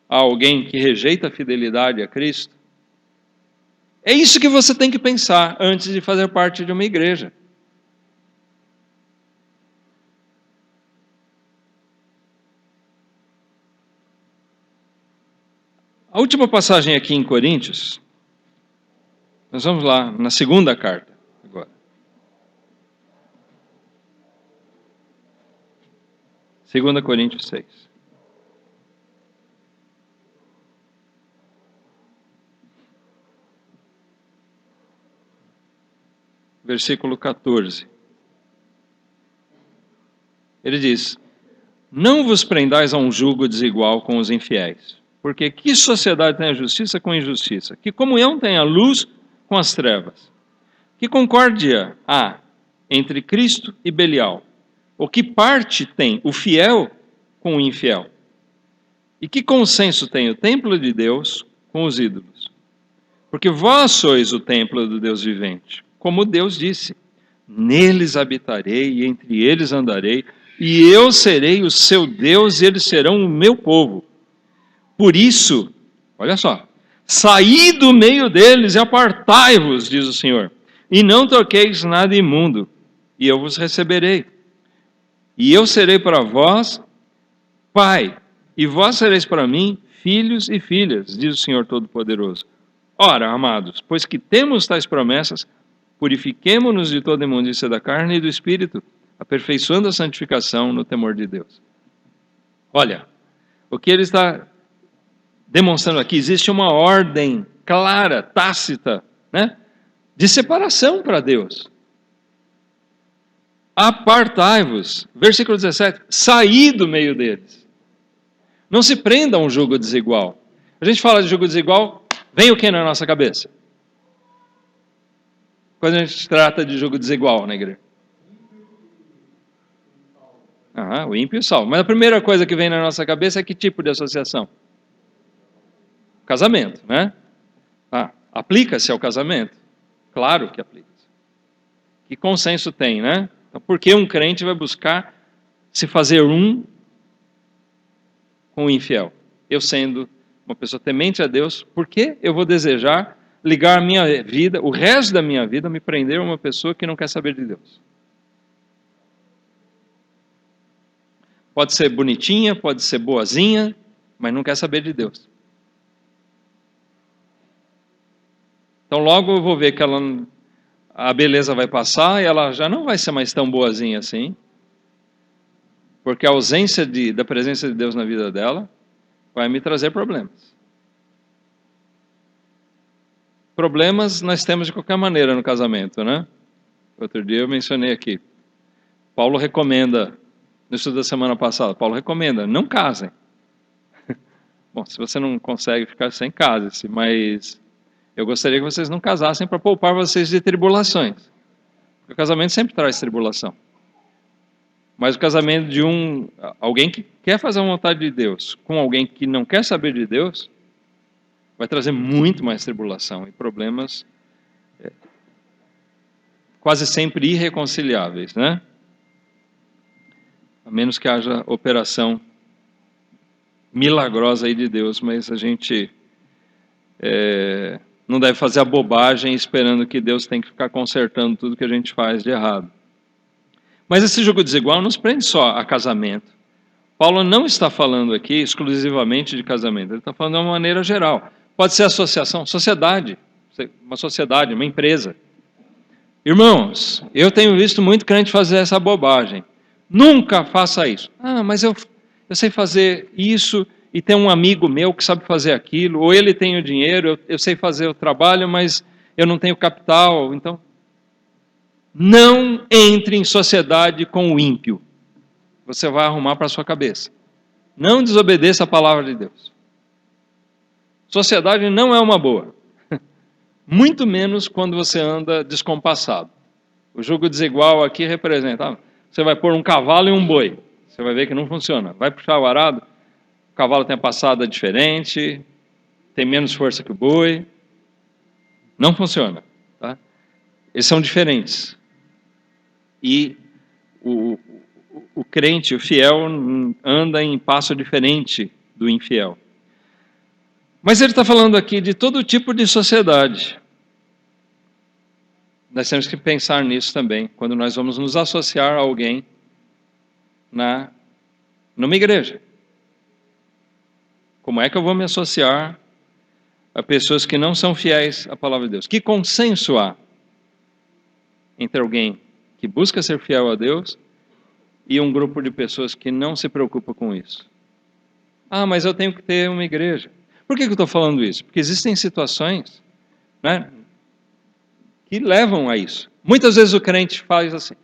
a alguém que rejeita a fidelidade a Cristo? É isso que você tem que pensar antes de fazer parte de uma igreja. A última passagem aqui em Coríntios, nós vamos lá, na segunda carta, agora. 2 Coríntios 6. Versículo 14. Ele diz: não vos prendais a um jugo desigual com os infiéis, porque que sociedade tem a justiça com a injustiça? Que comunhão tem a luz com as trevas? Que concórdia há entre Cristo e Belial? Ou que parte tem o fiel com o infiel? E que consenso tem o templo de Deus com os ídolos? Porque vós sois o templo do Deus vivente. Como Deus disse, neles habitarei e entre eles andarei, e eu serei o seu Deus e eles serão o meu povo. Por isso, olha só, saí do meio deles e apartai-vos, diz o Senhor, e não toqueis nada imundo, e eu vos receberei. E eu serei para vós pai, e vós sereis para mim filhos e filhas, diz o Senhor Todo-Poderoso. Ora, amados, pois que temos tais promessas, purifiquemo-nos de toda imundícia da carne e do espírito, aperfeiçoando a santificação no temor de Deus. Olha, o que ele está demonstrando aqui, existe uma ordem clara, tácita, né, de separação para Deus. Apartai-vos, versículo 17, saí do meio deles. Não se prenda a um jugo desigual. A gente fala de jugo desigual, vem o que na nossa cabeça? Quando a gente trata de jugo desigual na igreja? O ímpio e o salvo. Mas a primeira coisa que vem na nossa cabeça é que tipo de associação? Casamento, né? Aplica-se ao casamento? Claro que aplica-se. Que consenso tem, né? Então, por que um crente vai buscar se fazer um com o infiel? Eu sendo uma pessoa temente a Deus, por que eu vou desejar ligar a minha vida, o resto da minha vida, me prender a uma pessoa que não quer saber de Deus? Pode ser bonitinha, pode ser boazinha, mas não quer saber de Deus. Então logo eu vou ver que a beleza vai passar e ela já não vai ser mais tão boazinha assim, porque a ausência da presença de Deus na vida dela vai me trazer problemas. Problemas nós temos de qualquer maneira no casamento, né? Outro dia eu mencionei aqui. Paulo recomenda, no estudo da semana passada, Paulo recomenda, não casem. Bom, se você não consegue ficar sem, case-se, mas eu gostaria que vocês não casassem para poupar vocês de tribulações. O casamento sempre traz tribulação. Mas o casamento de alguém que quer fazer a vontade de Deus com alguém que não quer saber de Deus vai trazer muito mais tribulação e problemas quase sempre irreconciliáveis, né? A menos que haja operação milagrosa aí de Deus, mas a gente não deve fazer a bobagem esperando que Deus tem que ficar consertando tudo que a gente faz de errado. Mas esse jogo desigual não se prende só a casamento. Paulo não está falando aqui exclusivamente de casamento, ele está falando de uma maneira geral. Pode ser associação, sociedade, uma sociedade, uma empresa. Irmãos, eu tenho visto muito crente fazer essa bobagem. Nunca faça isso. Mas eu sei fazer isso e tem um amigo meu que sabe fazer aquilo, ou ele tem o dinheiro, eu sei fazer o trabalho, mas eu não tenho capital, então... Não entre em sociedade com o ímpio. Você vai arrumar para a sua cabeça. Não desobedeça a palavra de Deus. Sociedade não é uma boa. Muito menos quando você anda descompassado. O jogo desigual aqui representa... você vai pôr um cavalo e um boi. Você vai ver que não funciona. Vai puxar o arado, o cavalo tem a passada diferente, tem menos força que o boi. Não funciona. Tá? Eles são diferentes. E o crente, o fiel, anda em passo diferente do infiel. Mas ele está falando aqui de todo tipo de sociedade. Nós temos que pensar nisso também, quando nós vamos nos associar a alguém numa igreja. Como é que eu vou me associar a pessoas que não são fiéis à palavra de Deus? Que consenso há entre alguém que busca ser fiel a Deus e um grupo de pessoas que não se preocupa com isso? Mas eu tenho que ter uma igreja. Por que eu estou falando isso? Porque existem situações, né, que levam a isso. Muitas vezes o crente faz assim,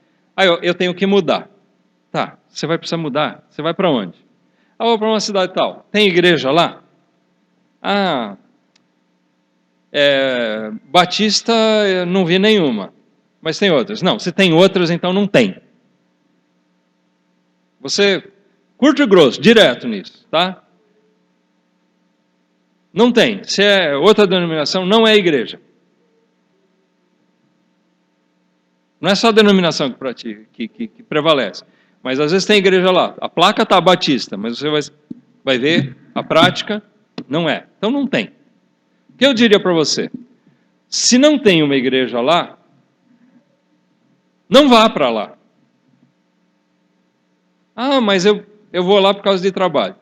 eu tenho que mudar. Tá, você vai precisar mudar. Você vai para onde? Vou para uma cidade tal. Tem igreja lá? Batista, eu não vi nenhuma. mas tem outras. Não, se tem outras, então não tem. Você, curto e grosso, direto nisso, tá? Não tem. Se é outra denominação, não é igreja. Não é só a denominação que pratica, que prevalece. Mas às vezes tem igreja lá. A placa está batista, mas você vai ver a prática não é. Então não tem. O que eu diria para você? Se não tem uma igreja lá, não vá para lá. Ah, mas eu vou lá por causa de trabalho.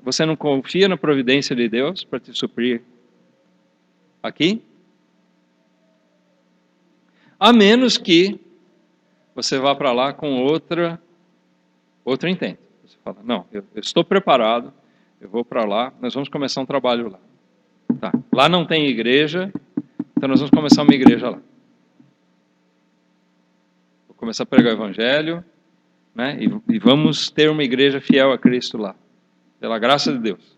Você não confia na providência de Deus para te suprir aqui? A menos que você vá para lá com outro intento. Você fala, não, eu estou preparado, eu vou para lá, nós vamos começar um trabalho lá. Tá. Lá não tem igreja, então nós vamos começar uma igreja lá. Vou começar a pregar o evangelho, né, e vamos ter uma igreja fiel a Cristo lá. Pela graça de Deus.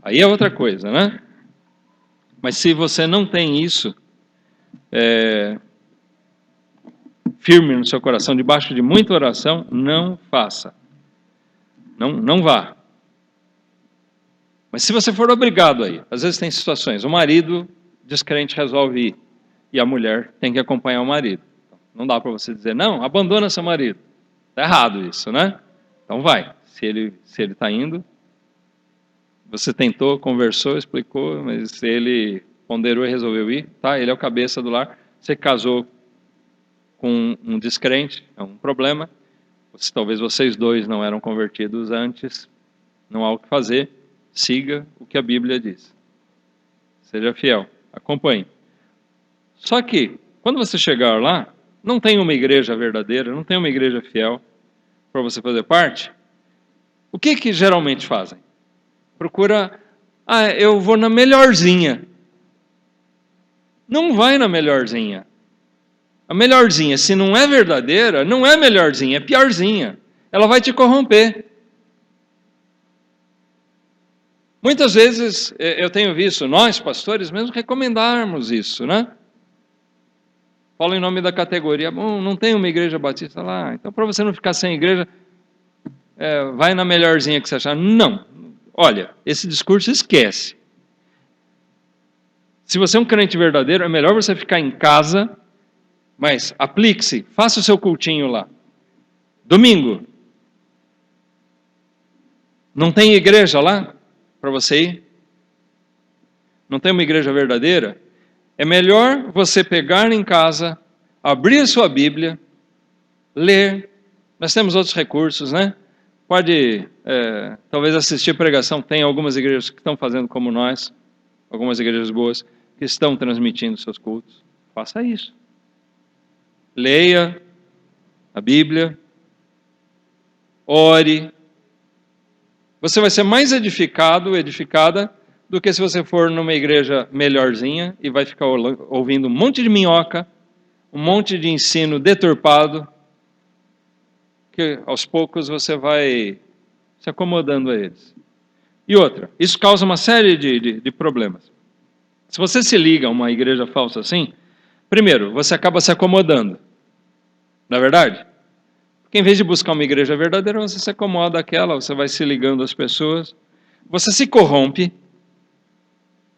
Aí é outra coisa, né? Mas se você não tem isso firme no seu coração, debaixo de muita oração, não faça. Não vá. Mas se você for obrigado aí, às vezes tem situações, o marido descrente resolve ir, e a mulher tem que acompanhar o marido. Não dá para você dizer, não, abandona seu marido. Está errado isso, né? Então vai. Se ele está indo, você tentou, conversou, explicou, mas ele ponderou e resolveu ir, tá? Ele é o cabeça do lar. Você casou com um descrente, é um problema. Talvez vocês dois não eram convertidos antes, não há o que fazer. Siga o que a Bíblia diz. Seja fiel, acompanhe. Só que, quando você chegar lá, não tem uma igreja verdadeira, não tem uma igreja fiel para você fazer parte. O que geralmente fazem? Procura, eu vou na melhorzinha. Não vai na melhorzinha. A melhorzinha, se não é verdadeira, não é melhorzinha, é piorzinha. Ela vai te corromper. Muitas vezes eu tenho visto, nós pastores mesmo, recomendarmos isso, né? Falo em nome da categoria, bom, não tem uma igreja batista lá, então para você não ficar sem igreja, vai na melhorzinha que você achar. Não. Olha, esse discurso esquece. Se você é um crente verdadeiro, é melhor você ficar em casa, mas aplique-se, faça o seu cultinho lá. Domingo. Não tem igreja lá para você ir? Não tem uma igreja verdadeira? É melhor você pegar em casa, abrir a sua Bíblia, ler. Nós temos outros recursos, né? Pode, talvez assistir pregação. Tem algumas igrejas que estão fazendo como nós, algumas igrejas boas, que estão transmitindo seus cultos. Faça isso. Leia a Bíblia, ore. Você vai ser mais edificada, do que se você for numa igreja melhorzinha e vai ficar ouvindo um monte de minhoca, um monte de ensino deturpado, que aos poucos você vai se acomodando a eles. E outra, isso causa uma série de problemas. Se você se liga a uma igreja falsa assim, primeiro, você acaba se acomodando. Não é verdade? Porque em vez de buscar uma igreja verdadeira, você se acomoda àquela, você vai se ligando às pessoas, você se corrompe,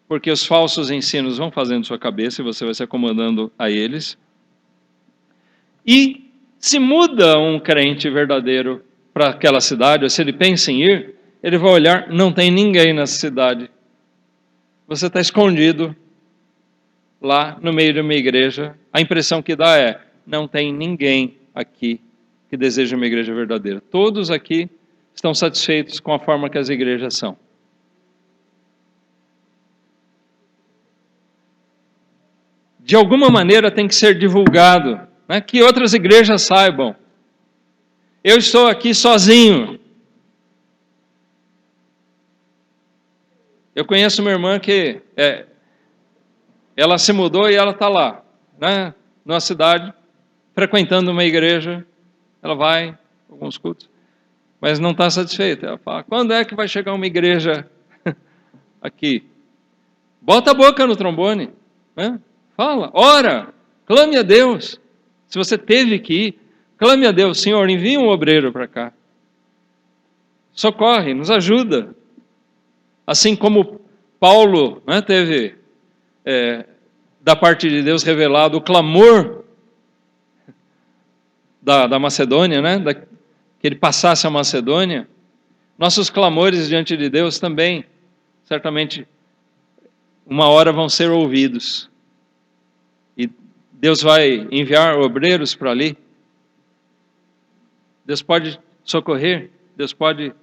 porque os falsos ensinos vão fazendo sua cabeça e você vai se acomodando a eles. E se muda um crente verdadeiro para aquela cidade, ou se ele pensa em ir, ele vai olhar, não tem ninguém nessa cidade. Você está escondido lá no meio de uma igreja. A impressão que dá é, não tem ninguém aqui que deseja uma igreja verdadeira. Todos aqui estão satisfeitos com a forma que as igrejas são. De alguma maneira tem que ser divulgado, né, que outras igrejas saibam. Eu estou aqui sozinho. Eu conheço uma irmã que ela se mudou e ela está lá, né, numa cidade, frequentando uma igreja. Ela vai a alguns cultos, mas não está satisfeita. Ela fala, quando é que vai chegar uma igreja aqui? Bota a boca no trombone, né? Fala, ora, clame a Deus. Se você teve que ir, clame a Deus, Senhor, envia um obreiro para cá. Socorre, nos ajuda. Assim como Paulo, né, teve da parte de Deus revelado o clamor da Macedônia, né, que ele passasse a Macedônia, nossos clamores diante de Deus também, certamente, uma hora vão ser ouvidos. E Deus vai enviar obreiros para ali. Deus pode socorrer, Deus pode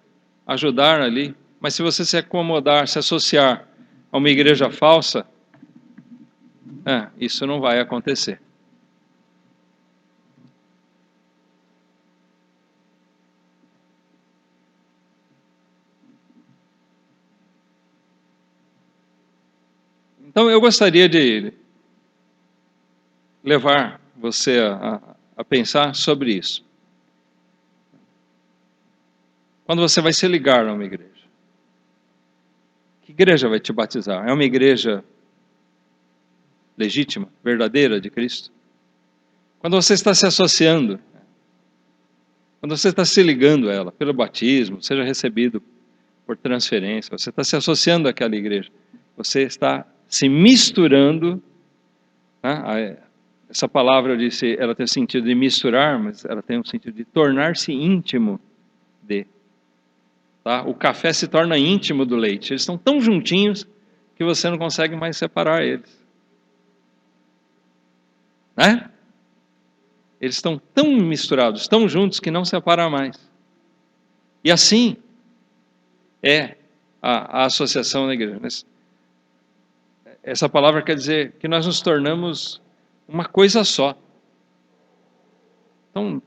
ajudar ali. Mas se você se acomodar, se associar a uma igreja falsa, isso não vai acontecer. Então eu gostaria de levar você a pensar sobre isso. Quando você vai se ligar a uma igreja, que igreja vai te batizar? É uma igreja legítima, verdadeira de Cristo? Quando você está se associando, quando você está se ligando a ela pelo batismo, seja recebido por transferência, você está se associando àquela igreja, você está se misturando, né? Essa palavra, eu disse, ela tem o sentido de misturar, mas ela tem o sentido de tornar-se íntimo de. Tá? O café se torna íntimo do leite. Eles estão tão juntinhos que você não consegue mais separar eles. Né? Eles estão tão misturados, tão juntos que não separa mais. E assim é a associação na igreja. Essa palavra quer dizer que nós nos tornamos uma coisa só. Então,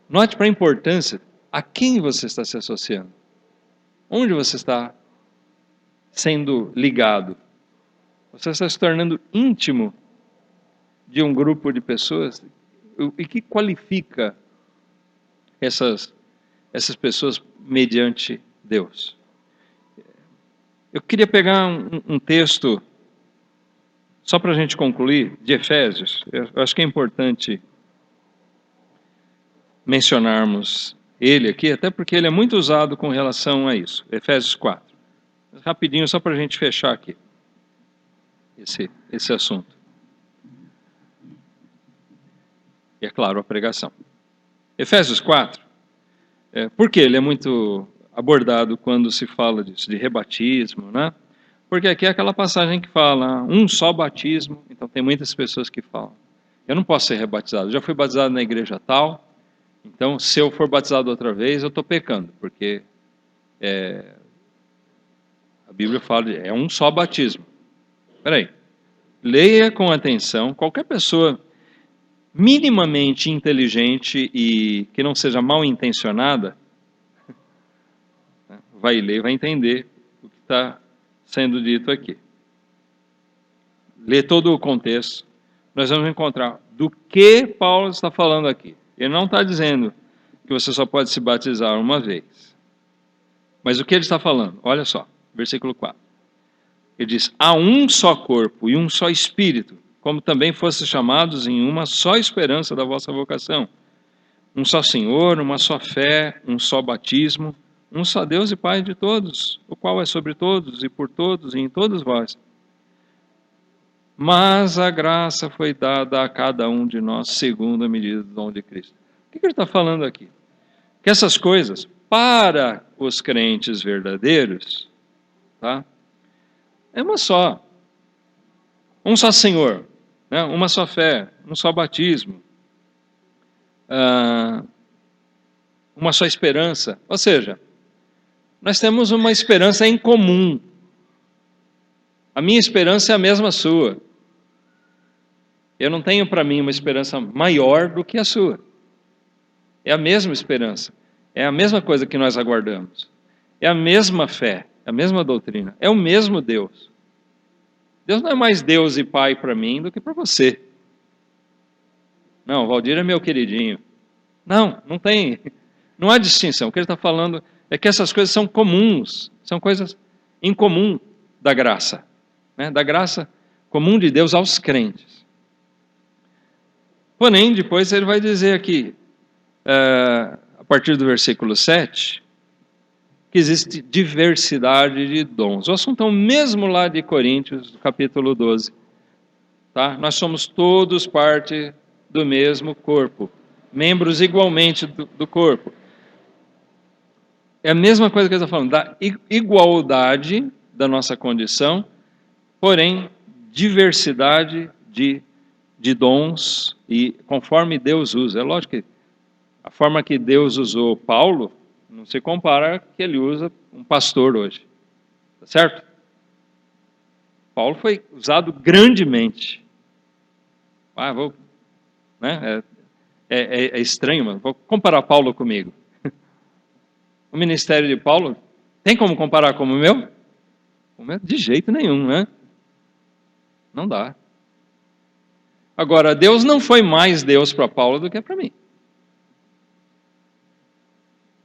note para a importância a quem você está se associando. Onde você está sendo ligado? Você está se tornando íntimo de um grupo de pessoas? E que qualifica essas pessoas mediante Deus? Eu queria pegar um texto, só para a gente concluir, de Efésios. Eu acho que é importante mencionarmos ele aqui, até porque ele é muito usado com relação a isso. Efésios 4. Rapidinho, só para a gente fechar aqui esse assunto. E é claro, a pregação. Efésios 4, por que ele é muito abordado quando se fala disso, de rebatismo, né? Porque aqui é aquela passagem que fala um só batismo, então tem muitas pessoas que falam, eu não posso ser rebatizado, eu já fui batizado na igreja tal, então se eu for batizado outra vez, eu estou pecando, porque a Bíblia fala, é um só batismo. Espera aí, leia com atenção, qualquer pessoa minimamente inteligente e que não seja mal intencionada, vai ler, vai entender o que está sendo dito aqui. Lê todo o contexto, nós vamos encontrar do que Paulo está falando aqui. Ele não está dizendo que você só pode se batizar uma vez. Mas o que ele está falando? Olha só, versículo 4. Ele diz, há um só corpo e um só espírito, como também fossem chamados em uma só esperança da vossa vocação. Um só Senhor, uma só fé, um só batismo, um só Deus e Pai de todos, o qual é sobre todos e por todos e em todos vós. Mas a graça foi dada a cada um de nós segundo a medida do dom de Cristo. O que ele está falando aqui? Que essas coisas, para os crentes verdadeiros, tá? É uma só. Um só Senhor, né? Uma só fé, um só batismo, uma só esperança. Ou seja, nós temos uma esperança em comum. A minha esperança é a mesma sua. Eu não tenho para mim uma esperança maior do que a sua. É a mesma esperança. É a mesma coisa que nós aguardamos. É a mesma fé, a mesma doutrina. É o mesmo Deus. Deus não é mais Deus e Pai para mim do que para você. Não, Valdir é meu queridinho. Não, não tem. Não há distinção. O que ele está falando é que essas coisas são comuns. São coisas em comum da graça. Né? Da graça comum de Deus aos crentes. Porém, depois ele vai dizer aqui, a partir do versículo 7, que existe diversidade de dons. O assunto é o mesmo lá de Coríntios, do capítulo 12. Tá? Nós somos todos parte do mesmo corpo, membros igualmente do corpo. É a mesma coisa que ele está falando, da igualdade da nossa condição, porém, diversidade de dons, e conforme Deus usa. É lógico que a forma que Deus usou Paulo não se compara a que ele usa um pastor hoje. Tá certo? Paulo foi usado grandemente. Né? É estranho, mas vou comparar Paulo comigo. O ministério de Paulo, tem como comparar com o meu? De jeito nenhum, né? Não dá. Agora, Deus não foi mais Deus para Paulo do que para mim.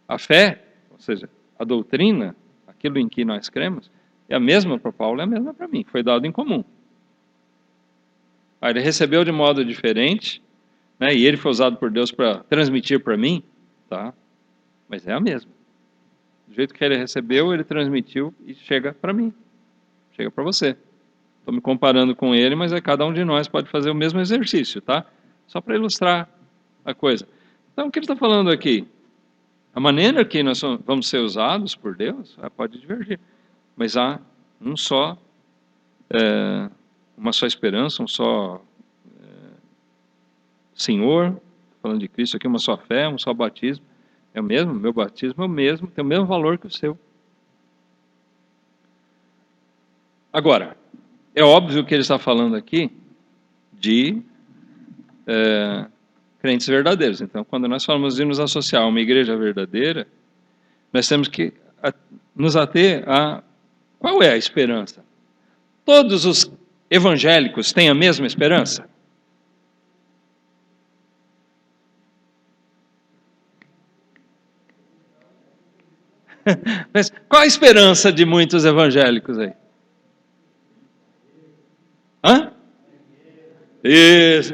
A fé, ou seja, a doutrina, aquilo em que nós cremos, é a mesma para Paulo, é a mesma para mim. Foi dado em comum. Ele recebeu de modo diferente, né, e ele foi usado por Deus para transmitir para mim, tá? Mas é a mesma. Do jeito que ele recebeu, ele transmitiu e chega para mim. Chega para você. Estou me comparando com ele, mas cada um de nós pode fazer o mesmo exercício, tá? Só para ilustrar a coisa. Então, o que ele está falando aqui? A maneira que nós vamos ser usados por Deus pode divergir. Mas há uma só esperança, um só Senhor, falando de Cristo aqui, uma só fé, um só batismo. É o mesmo, meu batismo é o mesmo, tem o mesmo valor que o seu. Agora, é óbvio que ele está falando aqui de crentes verdadeiros. Então, quando nós falamos de nos associar a uma igreja verdadeira, nós temos que nos ater a qual é a esperança. Todos os evangélicos têm a mesma esperança? Mas qual a esperança de muitos evangélicos aí? Hã? Isso,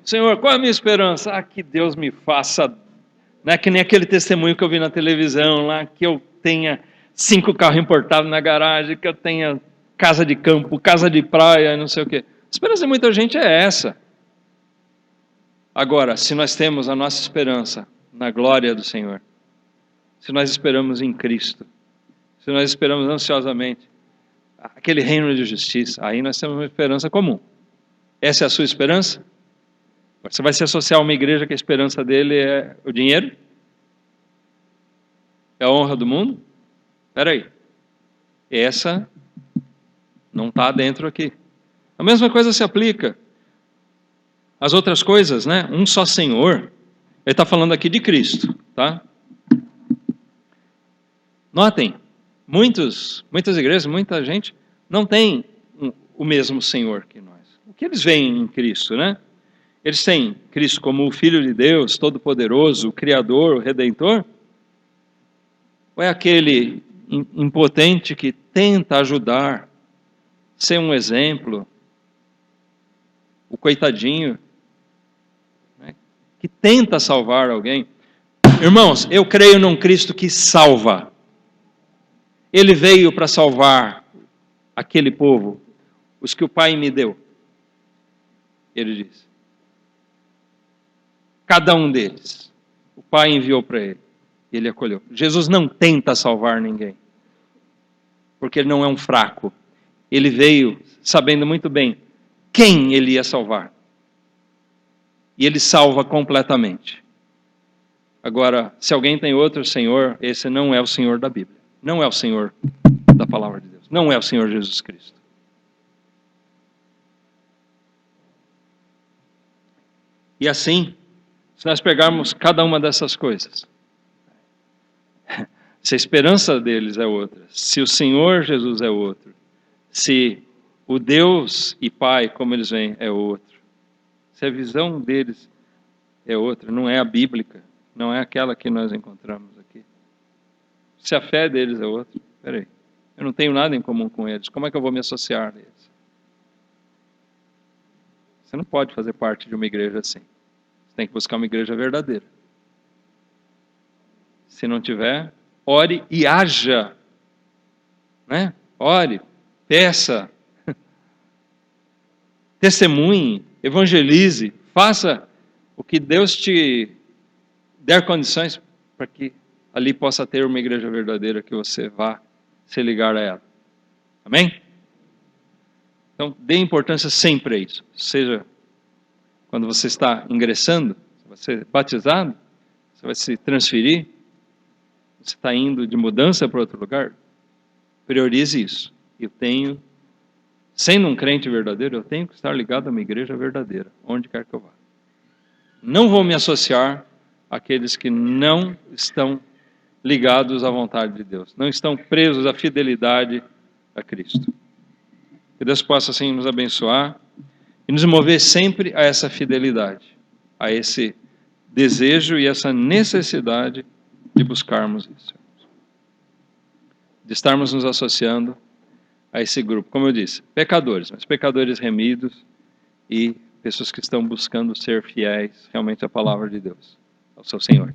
Senhor, qual é a minha esperança? Que Deus me faça, né, que nem aquele testemunho que eu vi na televisão lá, que eu tenha 5 carros importados na garagem, que eu tenha casa de campo, casa de praia, não sei o quê. A esperança de muita gente é essa. Agora, se nós temos a nossa esperança na glória do Senhor, se nós esperamos em Cristo, se nós esperamos ansiosamente aquele reino de justiça, aí nós temos uma esperança comum. Essa é a sua esperança? Você vai se associar a uma igreja que a esperança dele é o dinheiro? É a honra do mundo? Espera aí. Essa não está dentro aqui. A mesma coisa se aplica às outras coisas, né? Um só Senhor. Ele está falando aqui de Cristo, tá? Notem, muitas igrejas, muita gente não tem o mesmo Senhor que nós. O que eles veem em Cristo, né? Eles têm Cristo como o Filho de Deus, Todo-Poderoso, o Criador, o Redentor? Ou é aquele impotente que tenta ajudar, ser um exemplo, o coitadinho, né, que tenta salvar alguém? Irmãos, eu creio num Cristo que salva. Ele veio para salvar aquele povo, os que o Pai me deu. Ele diz. Cada um deles. O Pai enviou para ele. E ele acolheu. Jesus não tenta salvar ninguém. Porque ele não é um fraco. Ele veio sabendo muito bem quem ele ia salvar. E ele salva completamente. Agora, se alguém tem outro Senhor, esse não é o Senhor da Bíblia. Não é o Senhor da palavra de Deus. Não é o Senhor Jesus Cristo. E assim, se nós pegarmos cada uma dessas coisas, se a esperança deles é outra, se o Senhor Jesus é outro, se o Deus e Pai, como eles veem, é outro, se a visão deles é outra, não é a bíblica, não é aquela que nós encontramos aqui. Se a fé deles é outra, peraí, eu não tenho nada em comum com eles, como é que eu vou me associar a eles? Você não pode fazer parte de uma igreja assim. Você tem que buscar uma igreja verdadeira. Se não tiver, ore e haja. Né? Ore, peça, testemunhe, evangelize, faça o que Deus te der condições para que ali possa ter uma igreja verdadeira que você vá se ligar a ela. Amém? Então, dê importância sempre a isso. Seja quando você está ingressando, você vai ser batizado, você vai se transferir, você está indo de mudança para outro lugar, priorize isso. Eu tenho, sendo um crente verdadeiro, eu tenho que estar ligado a uma igreja verdadeira, onde quer que eu vá. Não vou me associar àqueles que não estão ligados à vontade de Deus, não estão presos à fidelidade a Cristo. Que Deus possa assim nos abençoar e nos mover sempre a essa fidelidade, a esse desejo e essa necessidade de buscarmos isso, de estarmos nos associando a esse grupo, como eu disse, pecadores, mas pecadores remidos e pessoas que estão buscando ser fiéis realmente à palavra de Deus, ao seu Senhor.